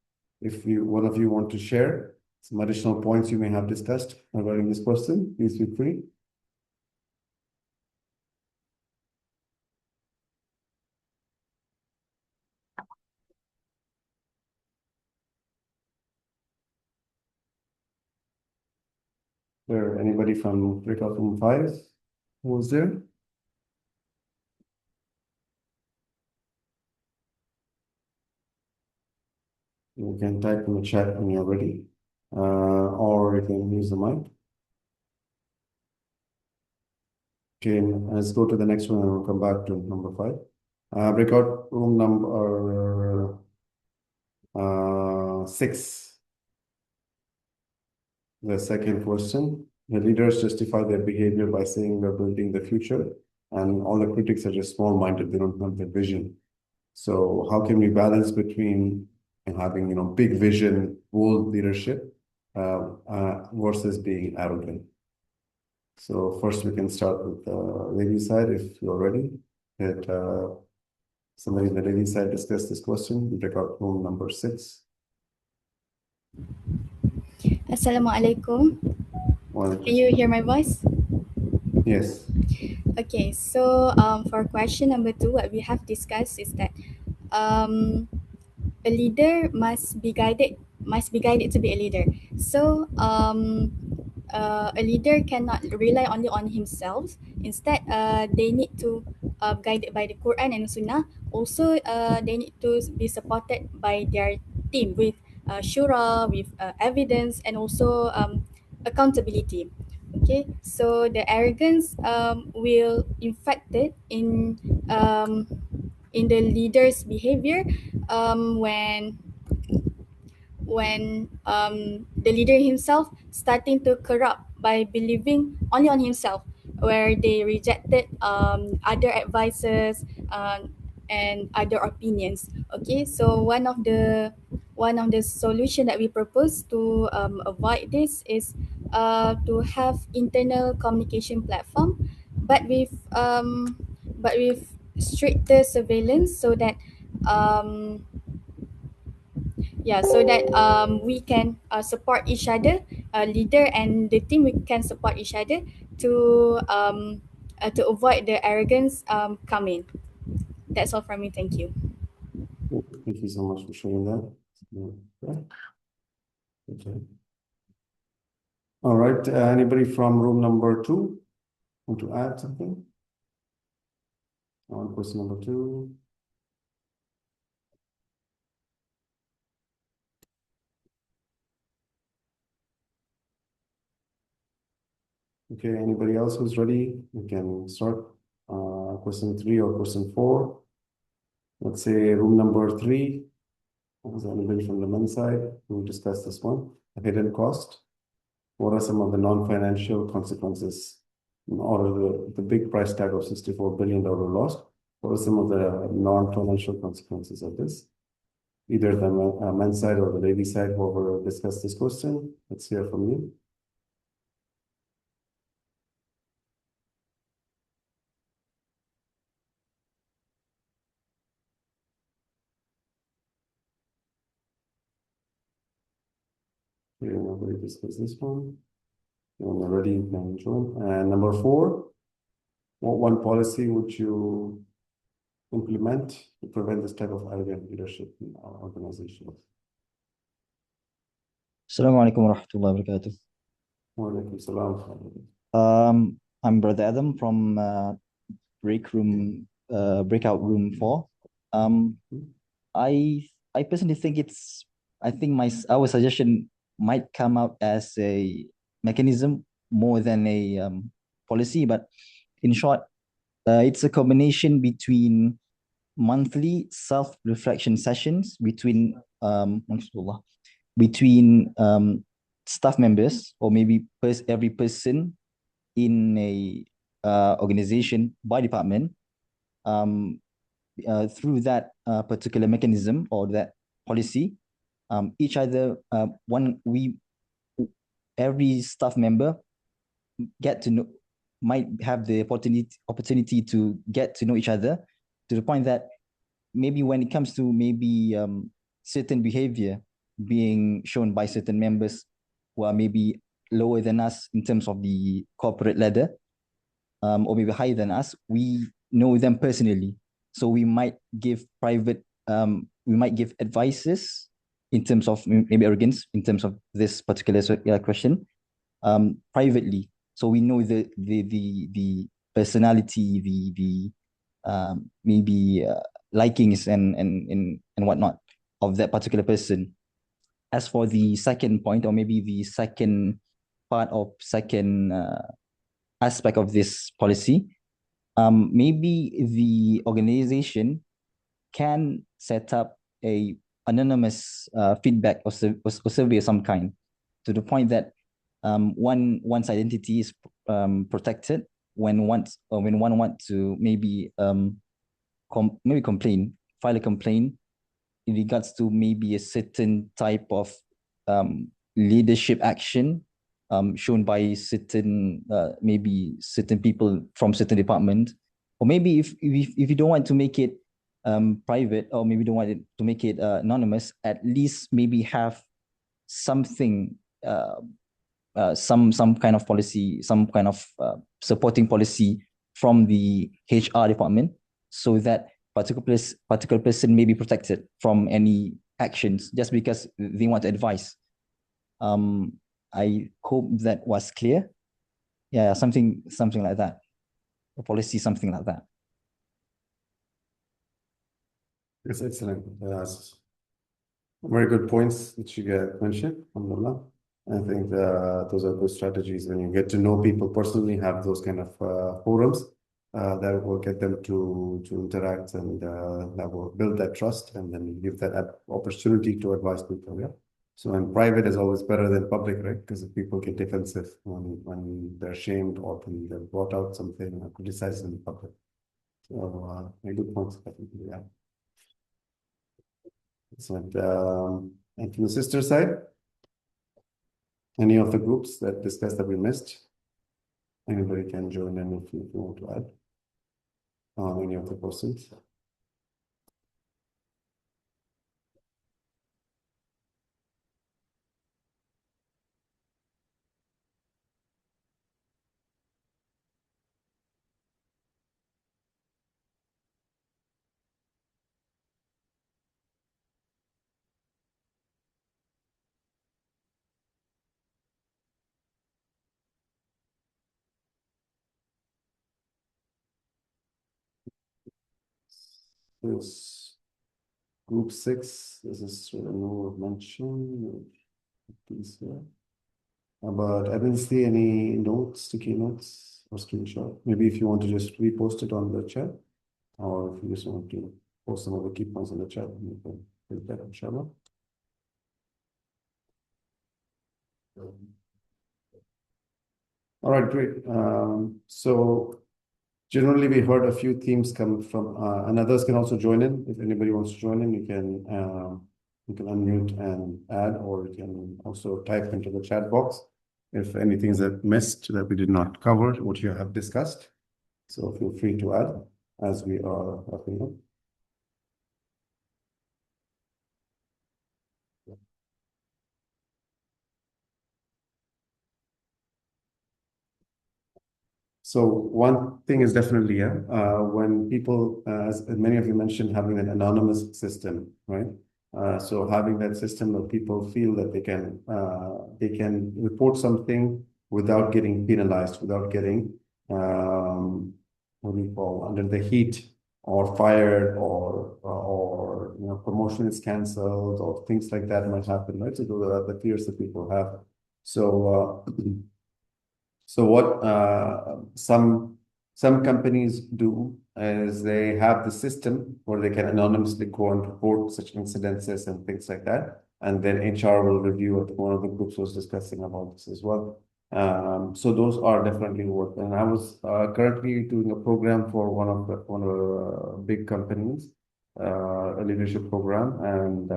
If one of you want to share some additional points you may have discussed regarding this question, please feel free. There anybody from breakout room 5 who was there? You can type in the chat when you're ready, or you can use the mic. Okay, let's go to the next one and we'll come back to number 5. Breakout room number 6. The second question, the leaders justify their behavior by saying we're building the future, and all the critics are just small-minded, they don't have the vision. So how can we balance between having, big vision, bold leadership, versus being arrogant? So first we can start with the lady side, if you're ready. That somebody in the lady side discuss this question. Breakout room number 6. Assalamualaikum. Well, Can you hear my voice? yes. Okay, so for question number 2, what we have discussed is that a leader must be guided to be a leader. So a leader cannot rely only on himself. Instead, they need to guided by the Quran and Sunnah. Also, they need to be supported by their team with shura, with evidence, and also accountability. Okay, so the arrogance will infected in the leader's behavior when the leader himself starting to corrupt by believing only on himself, where they rejected other advices and other opinions. Okay, so one of the solution that we propose to avoid this is to have internal communication platform, but with stricter surveillance, so that we can support each other, leader and the team, we can support each other to avoid the arrogance coming. That's all from me. Thank you. Thank you so much for sharing that. Yeah. Okay. All right. Anybody from room number 2 want to add something on question number 2? Okay. Anybody else who's ready? We can start question 3 or question 4. Let's say room number 3. Is anybody from the men's side who will discuss this one? A hidden cost. What are some of the non-financial consequences, or the big price tag of $64 billion lost? What are some of the non-financial consequences of this? Either the men's side or the lady side, whoever discuss this question. Let's hear from you. Okay, nobody discuss this one. When you're ready, you can join. And number 4, what one policy would you implement to prevent this type of arrogant leadership in our organizations? Assalamualaikum warahmatullahi wabarakatuh. Walaikum salam. I'm Brother Adam from breakout room 4. I personally think our suggestion might come out as a mechanism more than a policy, but in short, it's a combination between monthly self-reflection sessions between staff members, or maybe every person in a organization by department, through that particular mechanism or that policy, every staff member might have the opportunity to get to know each other, to the point that maybe when it comes to certain behavior being shown by certain members who are maybe lower than us in terms of the corporate ladder, or maybe higher than us, we know them personally. So we might give advices in terms of maybe arrogance, in terms of this particular question, privately. So we know the personality, maybe likings and whatnot of that particular person. As for the second point, or maybe the second aspect of this policy, maybe the organization can set up a anonymous feedback or survey of some kind, to the point that one's identity is protected when one wants to file a complaint in regards to maybe a certain type of leadership action shown by certain people from certain department. Or maybe if you don't want to make it private, or maybe don't want to make it anonymous, at least maybe have something, some kind of policy, some kind of supporting policy from the HR department, so that particular person may be protected from any actions just because they want advice. I hope that was clear. Yeah, something like that. A policy, something like that. It's excellent. Very good points that you get mentioned. Alhamdulillah. I think those are good strategies when you get to know people personally, have those kind of forums that will get them to interact, and that will build that trust, and then give that opportunity to advise people. Yeah. So, and private is always better than public, right? Because people get defensive when they're shamed, or when they're brought out something or criticized in public. So, very good points, I think. Yeah. Excellent. And from the sister side, any of the groups that discussed that we missed? Anybody can join in if you want to add. Any of the persons. This group 6, this is no mention. Please, but I didn't see any notes, sticky notes or screenshot. Maybe if you want to just repost it on the chat, or if you just want to post some of the key points in the chat, you can do that, inshallah. All right, great. So generally, we heard a few themes come from, and others can also join in. If anybody wants to join in, you can unmute and add, or you can also type into the chat box if anything is missed that we did not cover, what you have discussed. So feel free to add as we are wrapping up. So one thing is definitely, when people, as many of you mentioned, having an anonymous system, right? So having that system where people feel that they can report something without getting penalized, without getting what do you call, under the heat or fired or promotion is canceled or things like that might happen, right? So those are the fears that people have. So so what some companies do is they have the system where they can anonymously go and report such incidences and things like that, and then HR will review it. One of the groups was discussing about this as well. So those are definitely work. And I was currently doing a program for one of the big companies, a leadership program, and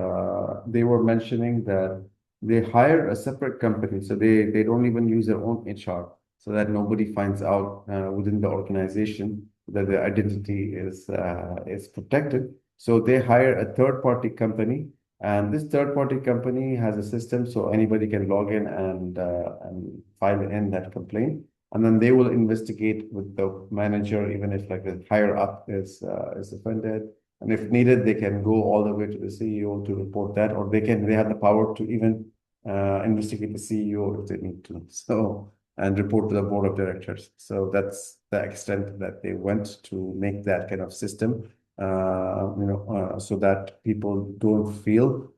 they were mentioning that they hire a separate company, so they don't even use their own HR, so that nobody finds out within the organization that their identity is protected. So they hire a third-party company, and this third-party company has a system so anybody can log in and file in that complaint, and then they will investigate with the manager, even if like the higher up is offended. And if needed, they can go all the way to the CEO to report that, or they have the power to even investigate the CEO if they need to. So, and report to the board of directors. So that's the extent that they went to make that kind of system, so that people don't feel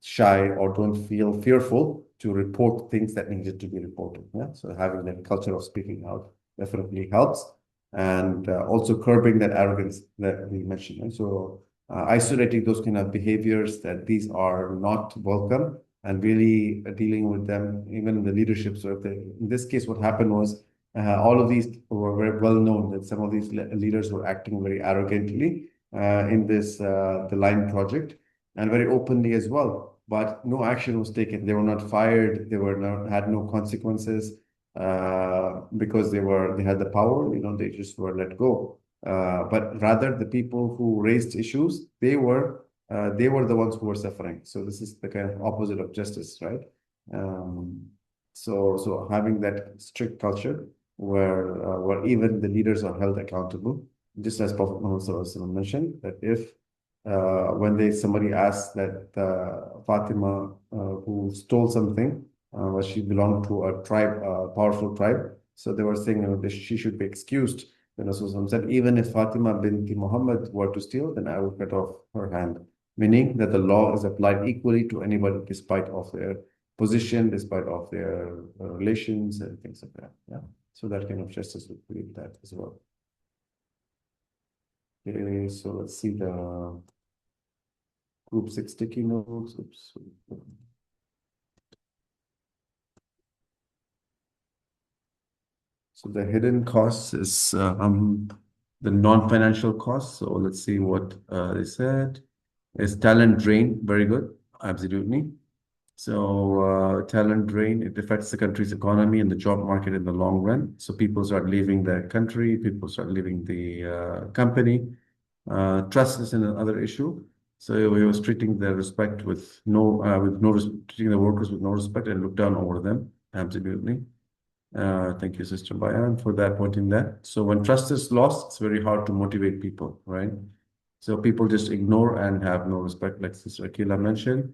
shy or don't feel fearful to report things that needed to be reported. Yeah. So having that culture of speaking out definitely helps, and also curbing that arrogance that we mentioned. Right? So isolating those kind of behaviors that these are not welcome, and really dealing with them, even in the leadership. So in this case, what happened was all of these were very well known that some of these leaders were acting very arrogantly in this the line project, and very openly as well. But no action was taken. They were not fired. They had no consequences because they had the power. They just were let go. But rather, the people who raised issues, they were the ones who were suffering. So this is the kind of opposite of justice, right? So having that strict culture where even the leaders are held accountable, just as Prophet Muhammad SAW mentioned, that if when somebody asks that Fatima who stole something, she belonged to a tribe, a powerful tribe, so they were saying she should be excused. Then Rasulullah said, even if Fatima binti Muhammad were to steal, then I will cut off her hand. Meaning that the law is applied equally to anybody, despite of their position, despite of their relations and things like that. Yeah. So that kind of justice would create that as well. Okay, so let's see the group 6 sticky notes. Oops. So the hidden costs is the non-financial costs. So let's see what they said. Is talent drain. Very good. Absolutely. So talent drain, it affects the country's economy and the job market in the long run. So people start leaving the country, people start leaving the company. Trust is another issue. So we was treating the respect treating the workers with no respect and look down over them. Absolutely. Thank you, Sister Bayan, for that pointing that. So when trust is lost, it's very hard to motivate people, right? So people just ignore and have no respect, like Sister Akila mentioned.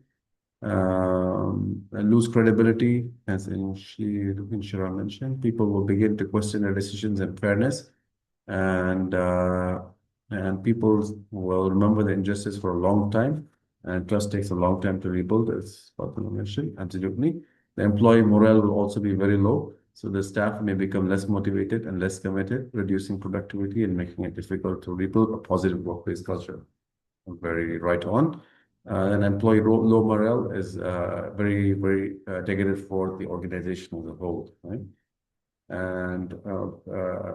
Lose credibility, as Inshira mentioned. People will begin to question their decisions and fairness, and people will remember the injustice for a long time, and trust takes a long time to rebuild, as Fatima mentioned. Absolutely. The employee morale will also be very low, so the staff may become less motivated and less committed, reducing productivity and making it difficult to rebuild a positive workplace culture. Very right on. An employee low morale is very, very negative for the organization as a whole, right? And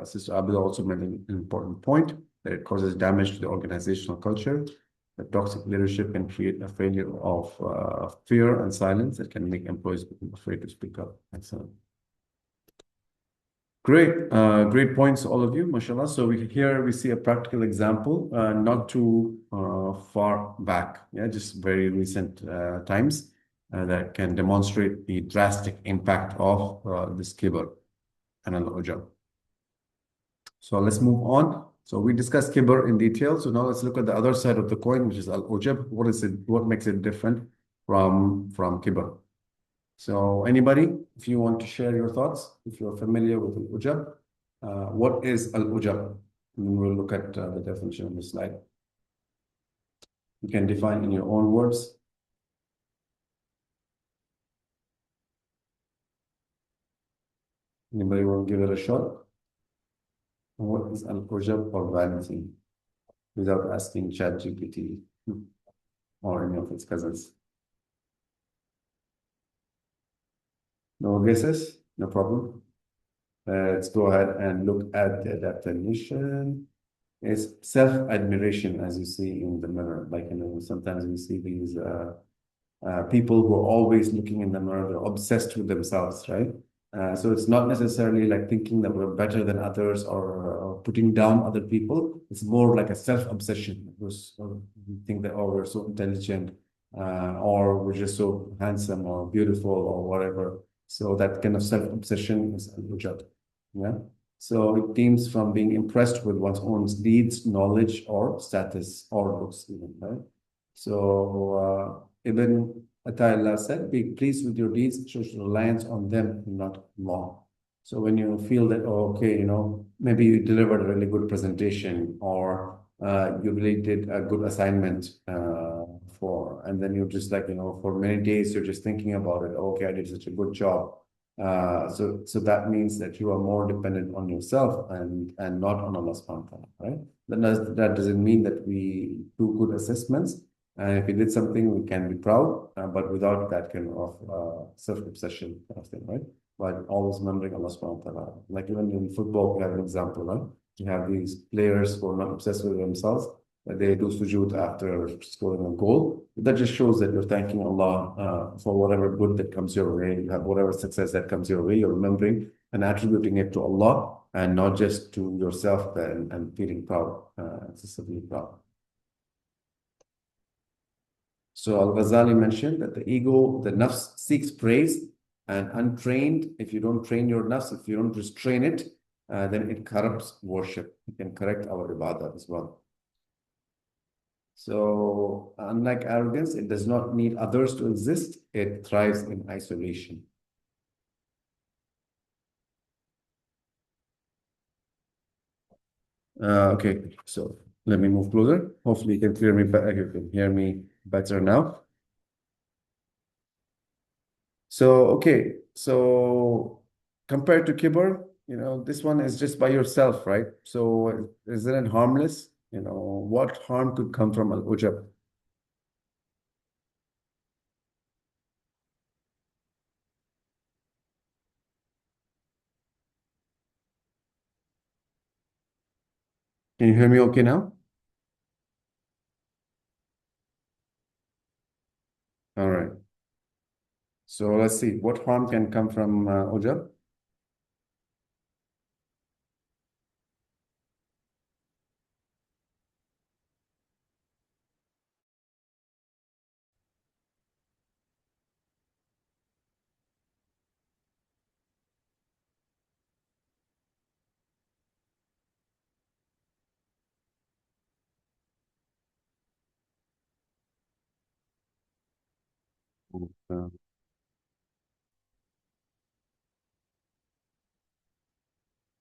Sister Abdul also made an important point that it causes damage to the organizational culture. The toxic leadership can create a failure of fear and silence that can make employees become afraid to speak up. Excellent. Great, great points, all of you, mashallah. So here we see a practical example, not too far back, just very recent times that can demonstrate the drastic impact of this Kibr and Ujub. So let's move on. So we discussed Kibr in detail. So now let's look at the other side of the coin, which is Al-Ujub. What is it? What makes it different from Kibr? So anybody, if you want to share your thoughts, if you're familiar with Al-Ujub, what is Al-Ujub? And we'll look at the definition on the slide. You can define in your own words. Anybody want to give it a shot? What is Al-Ujub or vanity? Without asking ChatGPT or any of its cousins. No guesses? No problem. Let's go ahead and look at the definition. It's self-admiration, as you see in the mirror. Like, sometimes we see these people who are always looking in the mirror, they're obsessed with themselves, right? So it's not necessarily like thinking that we're better than others or putting down other people. It's more like a self-obsession. We think that, oh, we're so intelligent, or we're just so handsome or beautiful or whatever. So that kind of self-obsession is al-ujub. Yeah. So it stems from being impressed with one's own deeds, knowledge, or status, or looks even, right? So Ibn Ata'illah said, be pleased with your deeds, shows reliance on them, not Allah. So when you feel that, oh, okay, maybe you delivered a really good presentation, or you really did a good assignment and then you're just like, for many days, you're just thinking about it. Okay, I did such a good job. So that means that you are more dependent on yourself and not on Allah subhanahu wa ta'ala, right? That doesn't mean that we do good assessments. And if we did something, we can be proud, but without that kind of self-obsession kind of thing, right? But always remembering Allah subhanahu wa ta'ala. Like even in football, we have an example, right? You have these players who are not obsessed with themselves, but they do sujood after scoring a goal. That just shows that you're thanking Allah for whatever good that comes your way, you have whatever success that comes your way, you're remembering and attributing it to Allah and not just to yourself and feeling proud, excessively proud. So Al-Ghazali mentioned that the ego, the nafs, seeks praise, and untrained, if you don't train your nafs, if you don't restrain it, then it corrupts worship. It can correct our ibadah as well. So unlike arrogance, it does not need others to exist. It thrives in isolation. Okay, so let me move closer. Hopefully you can hear me better now. So, okay, so compared to Kibr, this one is just by yourself, right? So isn't it harmless? What harm could come from Al-Ujub? Can you hear me okay now? All right. So let's see, what harm can come from Ujub? Uh,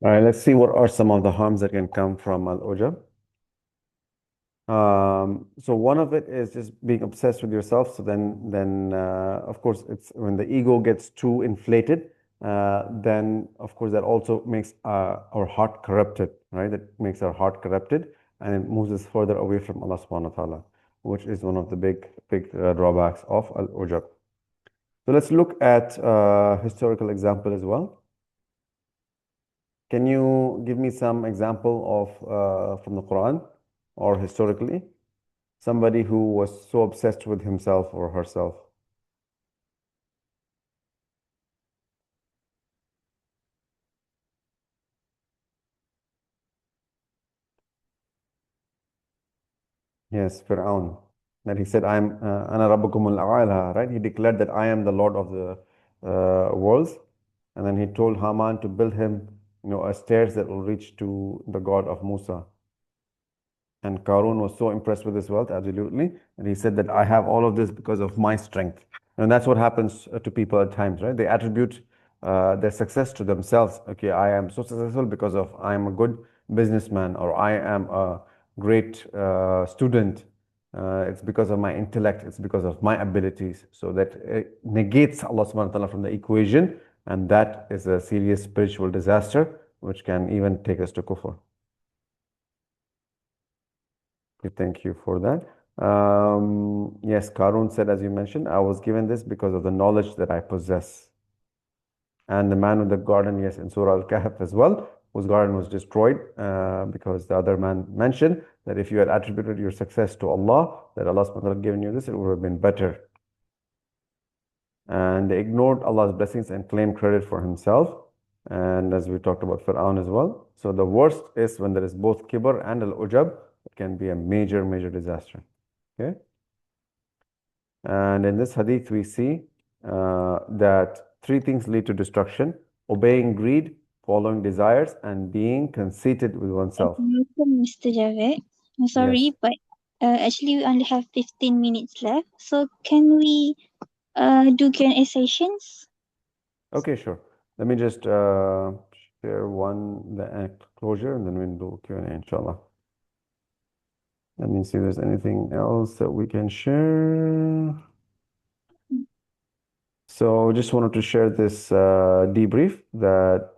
All right, let's see what are some of the harms that can come from Al-Ujub. So one of it is just being obsessed with yourself. So then of course, it's when the ego gets too inflated, then of course that also makes our heart corrupted, right? That makes our heart corrupted, and it moves us further away from Allah subhanahu wa ta'ala, which is one of the big drawbacks of Al-Ujub. So let's look at historical example as well. Can you give me some example of from the Quran or historically, somebody who was so obsessed with himself or herself? Yes, Fir'aun. That he said, "I'm ana rabbukumul a'la," right? He declared that I am the Lord of the worlds, and then he told Haman to build him stairs that will reach to the God of Musa. And Qarun was so impressed with his wealth, absolutely. And he said that I have all of this because of my strength. And that's what happens to people at times, right? They attribute their success to themselves. Okay, I am so successful because of I am a good businessman, or I am a great student. It's because of my intellect, it's because of my abilities. So that negates Allah subhanahu wa ta'ala from the equation. And that is a serious spiritual disaster, which can even take us to kufr. Thank you for that. Yes, Karun said, as you mentioned, I was given this because of the knowledge that I possess. And the man with the garden, yes, in Surah Al-Kahf as well, whose garden was destroyed because the other man mentioned that if you had attributed your success to Allah, that Allah subhanahu wa ta'ala had given you this, it would have been better. And they ignored Allah's blessings and claimed credit for himself. And as we talked about Fir'aun as well. So the worst is when there is both Kibr and Al-Ujub. It can be a major, major disaster. Okay. And in this hadith, we see that three things lead to destruction: obeying greed, following desires, and being conceited with oneself. Mr. Javed, I'm sorry, Yes. but actually we only have 15 minutes left. So can we do Q&A sessions? Okay, sure. Let me just share the closure, and then we'll do Q&A, inshallah. Let me see if there's anything else that we can share. So just wanted to share this debrief that,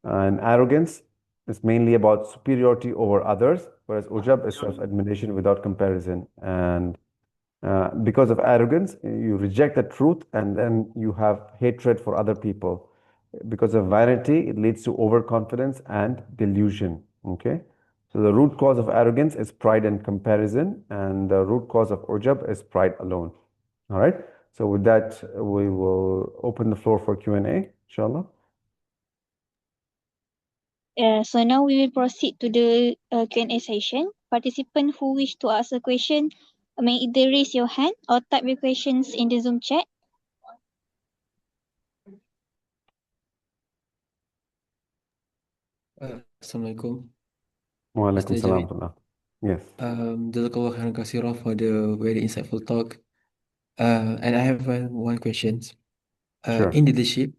an arrogance is mainly about superiority over others, whereas ujab is self-admiration without comparison. And because of arrogance, you reject the truth and then you have hatred for other people. Because of vanity, it leads to overconfidence and delusion. Okay? So the root cause of arrogance is pride and comparison, and the root cause of ujab is pride alone. All right? So with that, we will open the floor for Q&A, inshallah. So now we will proceed to the Q&A session. Participants who wish to ask a question may either raise your hand or type your questions in the Zoom chat. Assalamualaikum. Wa alaikum Mr. salam. Javed. Yes. Jazakallah khairan katsira for the very insightful talk. And I have one question. Sure. In leadership,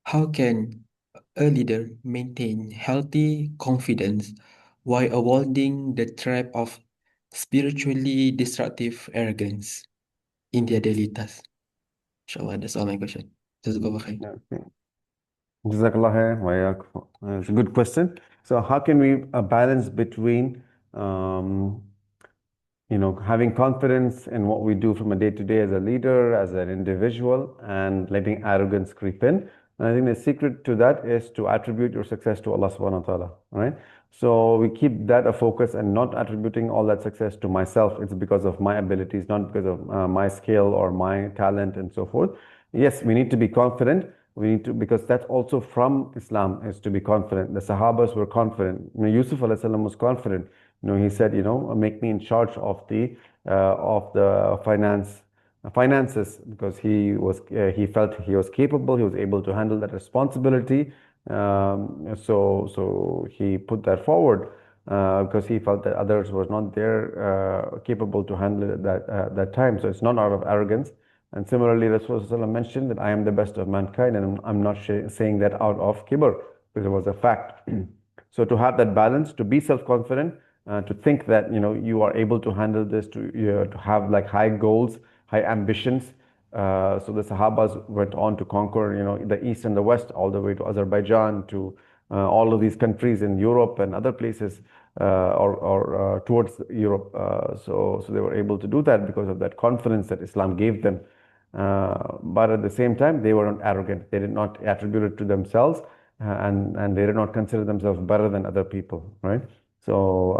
how can a leader maintain healthy confidence while avoiding the trap of spiritually destructive arrogance in their daily tasks? Inshallah, that's all my question. Jazakallah khair. Okay. Jazakallah khair wa iyyakum. It's a good question. So how can we balance between having confidence in what we do from a day-to-day as a leader, as an individual, and letting arrogance creep in? And I think the secret to that is to attribute your success to Allah subhanahu wa ta'ala, right? So we keep that a focus and not attributing all that success to myself. It's because of my abilities, not because of my skill or my talent and so forth. Yes, we need to be confident. We need to, because that's also from Islam, is to be confident. The Sahabas were confident. Yusuf alayhi salam was confident. He said, make me in charge of the finances, because he felt he was capable, he was able to handle that responsibility. So he put that forward because he felt that others were not there capable to handle it that time. So it's not out of arrogance. And similarly, Rasulullah mentioned that I am the best of mankind, and I'm not saying that out of kibr, because it was a fact. So to have that balance, to be self-confident, to think that you are able to handle this, to have like high goals, high ambitions. So the Sahabas went on to conquer the east and the west, all the way to Azerbaijan, to all of these countries in Europe and other places, or towards Europe. So they were able to do that because of that confidence that Islam gave them. But at the same time, they were not arrogant. They did not attribute it to themselves, and they did not consider themselves better than other people, right? So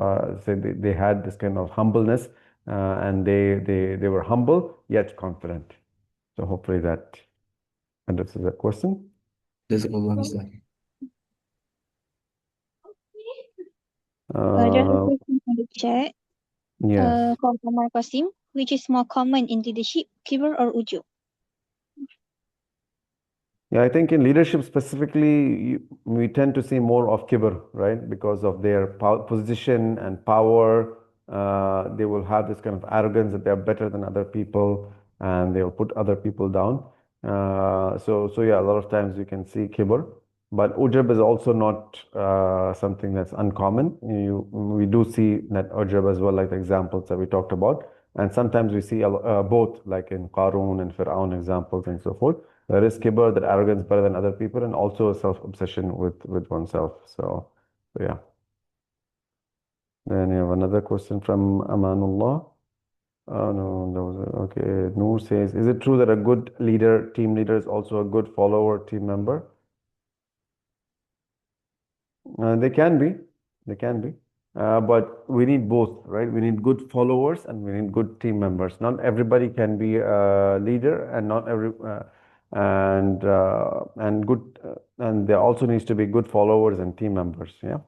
they had this kind of humbleness, and they were humble yet confident. So hopefully that addresses that question. Jazakallah khair. Just a question in the chat. Yes. From Omar Qasim, which is more common in leadership, Kibr or Ujub? Yeah, I think in leadership specifically, we tend to see more of kibr, right? Because of their position and power. They will have this kind of arrogance that they're better than other people and they'll put other people down. So yeah, a lot of times you can see kibr. But ujub is also not something that's uncommon. We do see that ujub as well, like the examples that we talked about. And sometimes we see both, like in Qarun and Fir'aun examples and so forth. There is kibr, that arrogance better than other people, and also a self-obsession with oneself. So yeah. Then you have another question from Amanullah. Oh no, that was okay. Noor says, is it true that a good leader, team leader, is also a good follower, team member? They can be. They can be. But we need both, right? We need good followers and we need good team members. Not everybody can be a leader, and not every and good and there also needs to be good followers and team members. Yeah.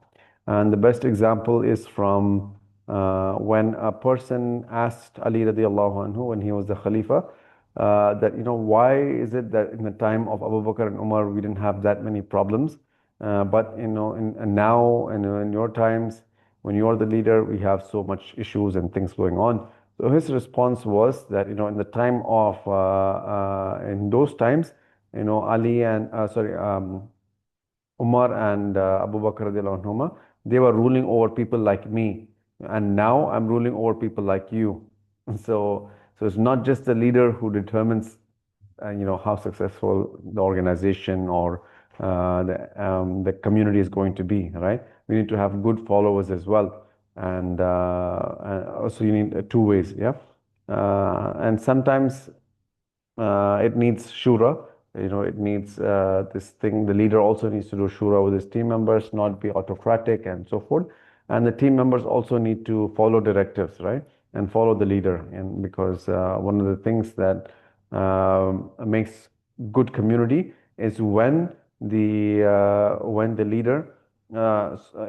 And the best example is from when a person asked Ali radiallahu anhu when he was the Khalifa, that why is it that in the time of Abu Bakr and Umar we didn't have that many problems, but and now and in your times when you are the leader we have so much issues and things going on. So his response was that in the time of in those times, Ali and Umar and Abu Bakr radiallahu anhuma, they were ruling over people like me, and now I'm ruling over people like you. So it's not just the leader who determines how successful the organization or the community is going to be, right? We need to have good followers as well, and also you need two ways, yeah. And sometimes it needs shura. It needs this thing. The leader also needs to do shura with his team members, not be autocratic and so forth. And the team members also need to follow directives, right? And follow the leader. And because one of the things that makes good community is when the leader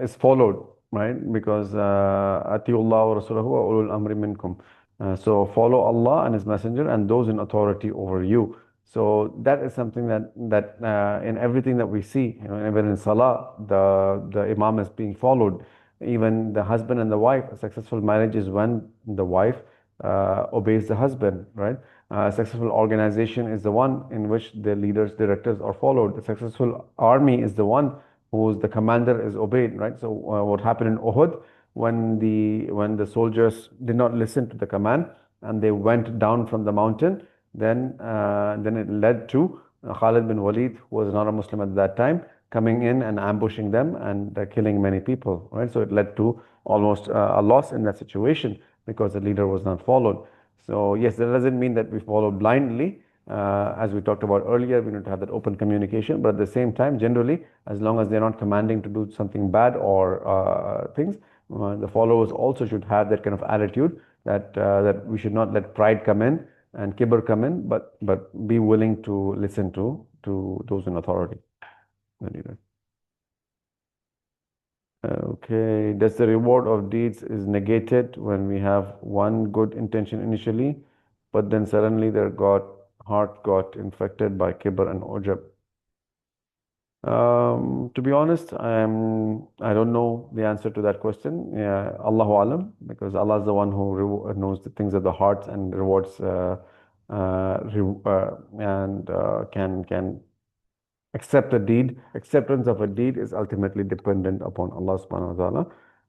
is followed, right? Because atiullah wa rasulahu wa ulul amri minkum. So follow Allah and His Messenger and those in authority over you. So that is something that in everything that we see, even in Salah, the Imam is being followed. Even the husband and the wife, a successful marriage is when the wife obeys the husband, right? A successful organization is the one in which the leaders, directors are followed. A successful army is the one whose the commander is obeyed, right? So what happened in Uhud, when the soldiers did not listen to the command and they went down from the mountain, then it led to Khalid bin Walid, who was not a Muslim at that time, coming in and ambushing them and killing many people, right? So it led to almost a loss in that situation because the leader was not followed. So yes, that doesn't mean that we follow blindly. As we talked about earlier, we need to have that open communication, but at the same time, generally, as long as they're not commanding to do something bad or things, the followers also should have that kind of attitude that we should not let pride come in and kibr come in, but be willing to listen to those in authority. Okay, does the reward of deeds is negated when we have one good intention initially, but then suddenly their heart got infected by kibr and ujub? To be honest, I don't know the answer to that question. Yeah, Allahu Alam, because Allah is the one who knows the things of the heart and rewards and can accept a deed. Acceptance of a deed is ultimately dependent upon Allah subhanahu wa ta'ala.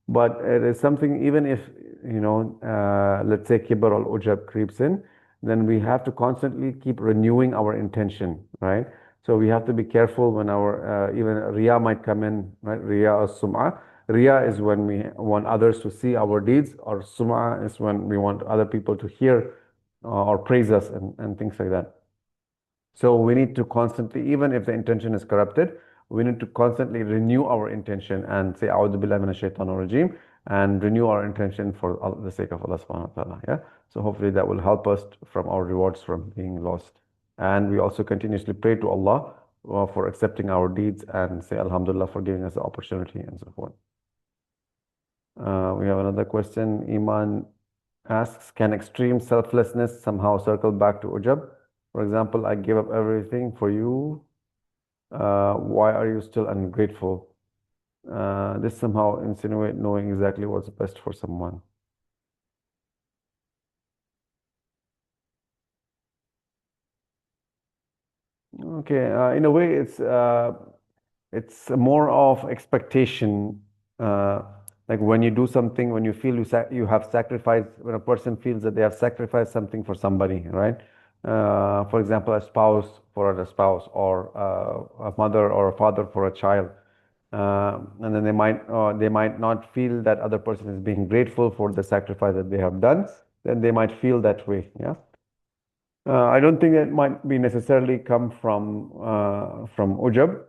But it is something, even if, let's say kibr or ujab creeps in, then we have to constantly keep renewing our intention, right? So we have to be careful when our, even riya might come in, right? Riya or sum'ah. Riya is when we want others to see our deeds, or sum'ah is when we want other people to hear or praise us and things like that. So we need to constantly, even if the intention is corrupted, we need to constantly renew our intention and say, A'udhu billahi minash shaitanir rajim, and renew our intention for the sake of Allah subhanahu wa ta'ala. Yeah. So hopefully that will help us from our rewards from being lost. And we also continuously pray to Allah for accepting our deeds and say Alhamdulillah for giving us the opportunity and so forth. We have another question. Iman asks, can extreme selflessness somehow circle back to ujab? For example, I gave up everything for you why are you still ungrateful? This somehow insinuate knowing exactly what's best for someone. Okay, in a way, it's more of expectation. Like when you do something, when you feel you have sacrificed, when a person feels that they have sacrificed something for somebody, right? For example, a spouse for a spouse, or a mother or a father for a child. And then they might not feel that other person is being grateful for the sacrifice that they have done. Then they might feel that way. Yeah. I don't think it might be necessarily come from ujub,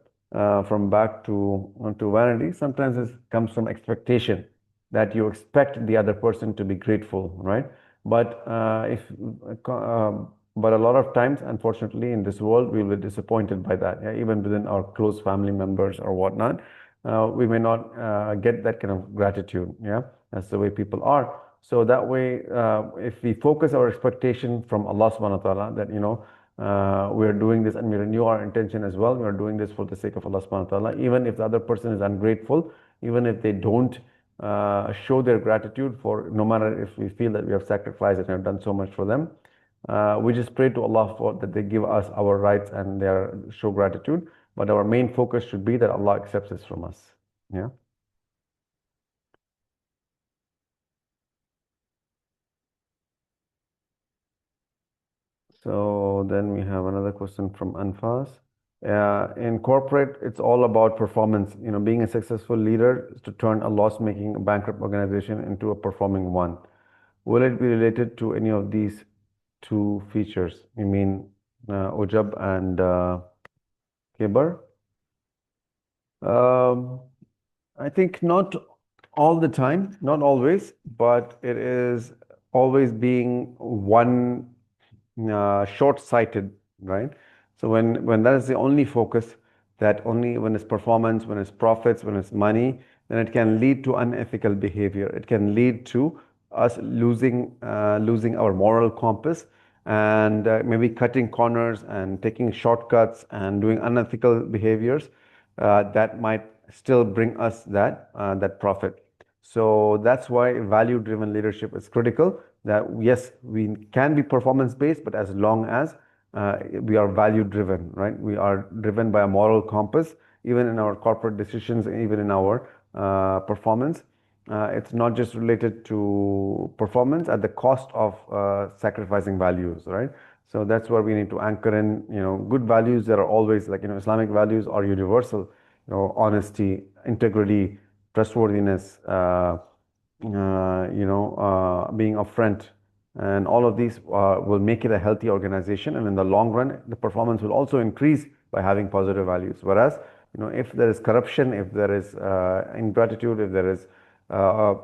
from back to vanity. Sometimes it comes from expectation, that you expect the other person to be grateful, right? But but a lot of times, unfortunately, in this world, we will be disappointed by that. Yeah? Even within our close family members or whatnot, we may not get that kind of gratitude. Yeah, that's the way people are. So that way, if we focus our expectation from Allah subhanahu wa ta'ala, that, we're doing this, and we renew our intention as well, we're doing this for the sake of Allah subhanahu wa ta'ala, even if the other person is ungrateful, even if they don't show their gratitude, for no matter if we feel that we have sacrificed and have done so much for them, we just pray to Allah for that they give us our rights and show gratitude. But our main focus should be that Allah accepts this from us. Yeah. So then we have another question from Anfas. In corporate, it's all about performance. Being a successful leader is to turn a loss-making, bankrupt organization into a performing one. Will it be related to any of these two features? You mean Ujub and Kibr? I think not all the time, not always, but it is always being one short-sighted, right? So when that is the only focus, that only when it's performance, when it's profits, when it's money, then it can lead to unethical behavior. It can lead to us losing our moral compass, and maybe cutting corners and taking shortcuts and doing unethical behaviors that might still bring us that profit. So that's why value-driven leadership is critical. That yes, we can be performance-based, but as long as we are value-driven, right? We are driven by a moral compass, even in our corporate decisions, even in our performance. It's not just related to performance at the cost of sacrificing values, right? So that's where we need to anchor in, good values that are always like, Islamic values are universal, honesty, integrity, trustworthiness, being upfront, and all of these will make it a healthy organization. And in the long run, the performance will also increase by having positive values. Whereas, if there is corruption, if there is ingratitude, if there is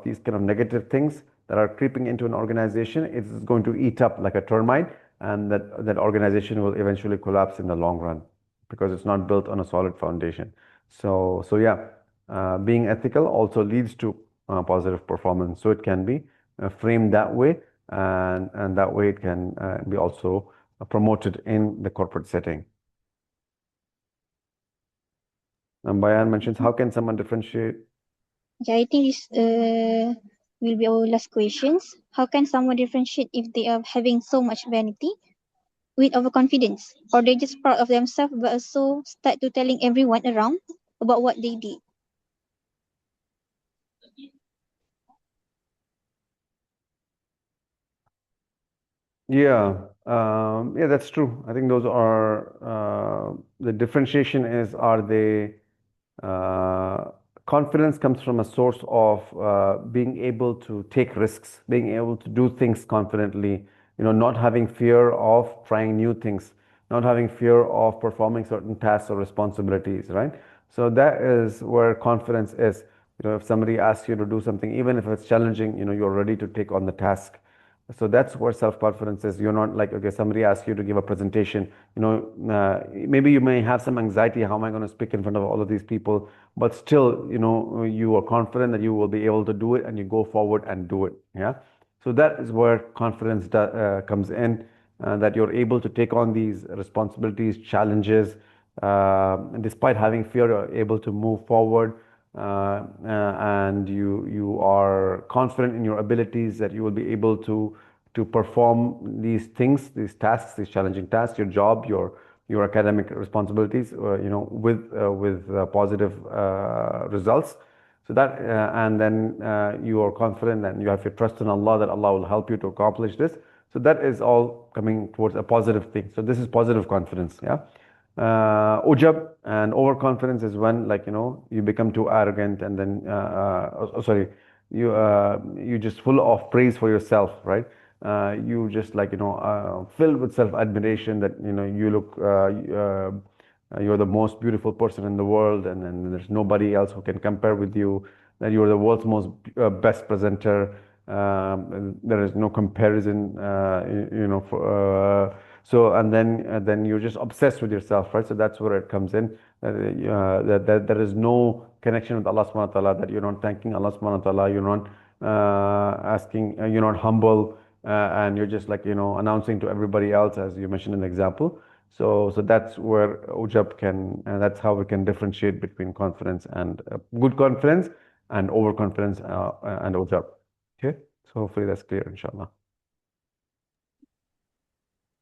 these kind of negative things that are creeping into an organization, it's going to eat up like a termite, and that organization will eventually collapse in the long run because it's not built on a solid foundation. So yeah, being ethical also leads to positive performance. So it can be framed that way, and that way it can be also promoted in the corporate setting. And Bayan mentions, how can someone differentiate? Okay, I think this will be our last questions. How can someone differentiate if they are having so much vanity with overconfidence, or they're just proud of themselves but also start to telling everyone around about what they did? Yeah, that's true. I think those are the differentiation is, are they confidence comes from a source of being able to take risks, being able to do things confidently, not having fear of trying new things, not having fear of performing certain tasks or responsibilities, right? So that is where confidence is. If somebody asks you to do something, even if it's challenging, you're ready to take on the task. So that's where self-confidence is. You're not like, okay, somebody asks you to give a presentation, maybe you may have some anxiety, how am I going to speak in front of all of these people? But still, you are confident that you will be able to do it, and you go forward and do it. Yeah. So that is where confidence comes in, that you're able to take on these responsibilities, challenges, despite having fear, you're able to move forward, and you are confident in your abilities that you will be able to perform these things, these tasks, these challenging tasks, your job, your academic responsibilities, with positive results. So that, and then you are confident and you have your trust in Allah that Allah will help you to accomplish this. So that is all coming towards a positive thing. So this is positive confidence, yeah. Ujab and overconfidence is when, like, you become too arrogant, and then sorry, you just full of praise for yourself, right? You just, like, filled with self admiration that you look, you're the most beautiful person in the world, and then there's nobody else who can compare with you, that you're the world's most best presenter. And there is no comparison, so, and then you're just obsessed with yourself, right? So that's where it comes in, that there is no connection with Allah subhanahu wa ta'ala, that you're not thanking Allah subhanahu wa ta'ala, you're not asking, you're not humble, and you're just, like, announcing to everybody else, as you mentioned in the example. So that's where ujab can, and that's how we can differentiate between confidence and good confidence and overconfidence, and ujab. Okay, so hopefully that's clear, inshallah.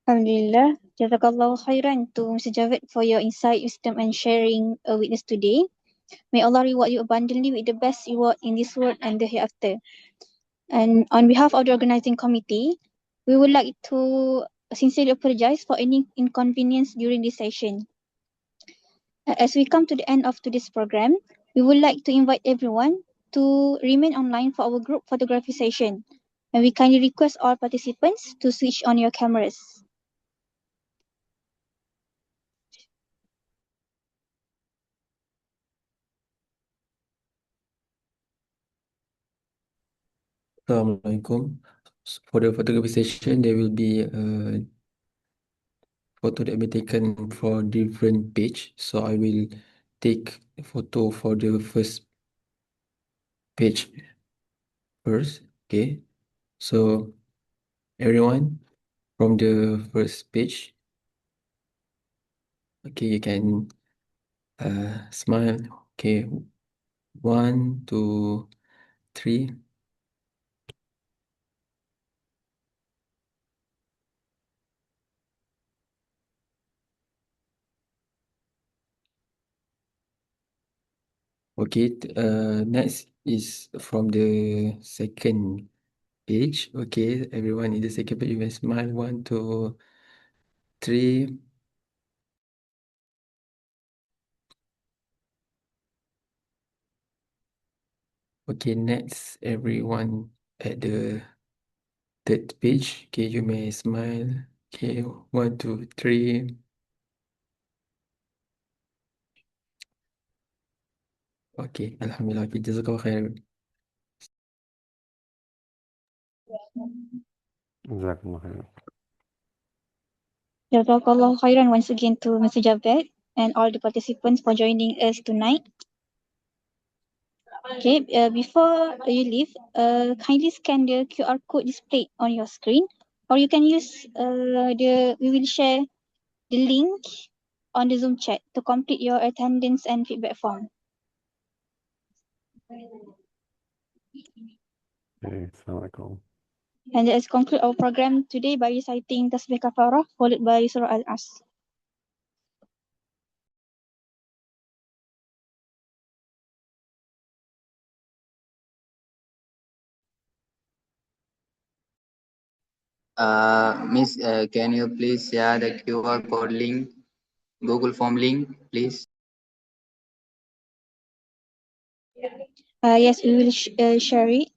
Alhamdulillah. Jazakallahu khairan to Mr. Javed for your insight, wisdom, and sharing with us today. May Allah reward you abundantly with the best reward in this world and the hereafter. And on behalf of the organizing committee, we would like to sincerely apologize for any inconvenience during this session. As we come to the end of today's program, we would like to invite everyone to remain online for our group photography session. And we kindly request all participants to switch on your cameras. Assalamualaikum. For the photography session, there will be a photo that will be taken for different page. So I will take a photo for the first page first. Okay. So everyone from the first page, okay, you can smile. Okay. 1, 2, 3. Okay, next is from the second page. Okay, everyone in the second page, you can smile. 1, 2, 3. Okay, next, everyone at the third page. Okay, you may smile. Okay, 1, 2, 3. Okay, Alhamdulillah. Okay, Jazakallah khair. Jazakumullah khairan. Jazakallahu khairan once again to Mr. Javed and all the participants for joining us tonight. Okay, before you leave, kindly scan the QR code displayed on your screen, or you can use we will share the link on the Zoom chat to complete your attendance and feedback form. Okay, assalamu alaikum. And let's conclude our program today by reciting Tasbih Kafarah followed by Surah Al-Asr. Miss, can you please share the QR code link, Google Form link, please? Yes, we will share it.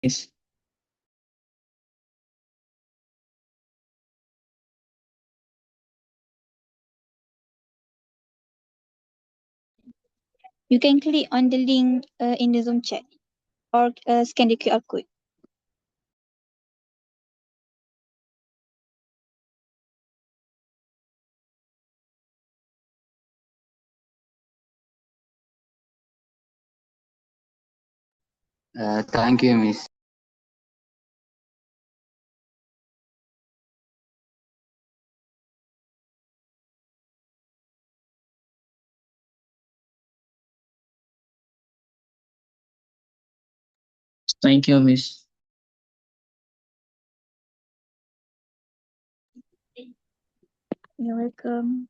Yes. You can click on the link in the Zoom chat or scan the QR code. Thank you, Miss. Thank you, Miss. You're welcome.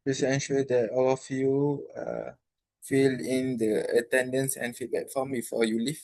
Please ensure that all of you fill in the attendance and feedback form before you leave.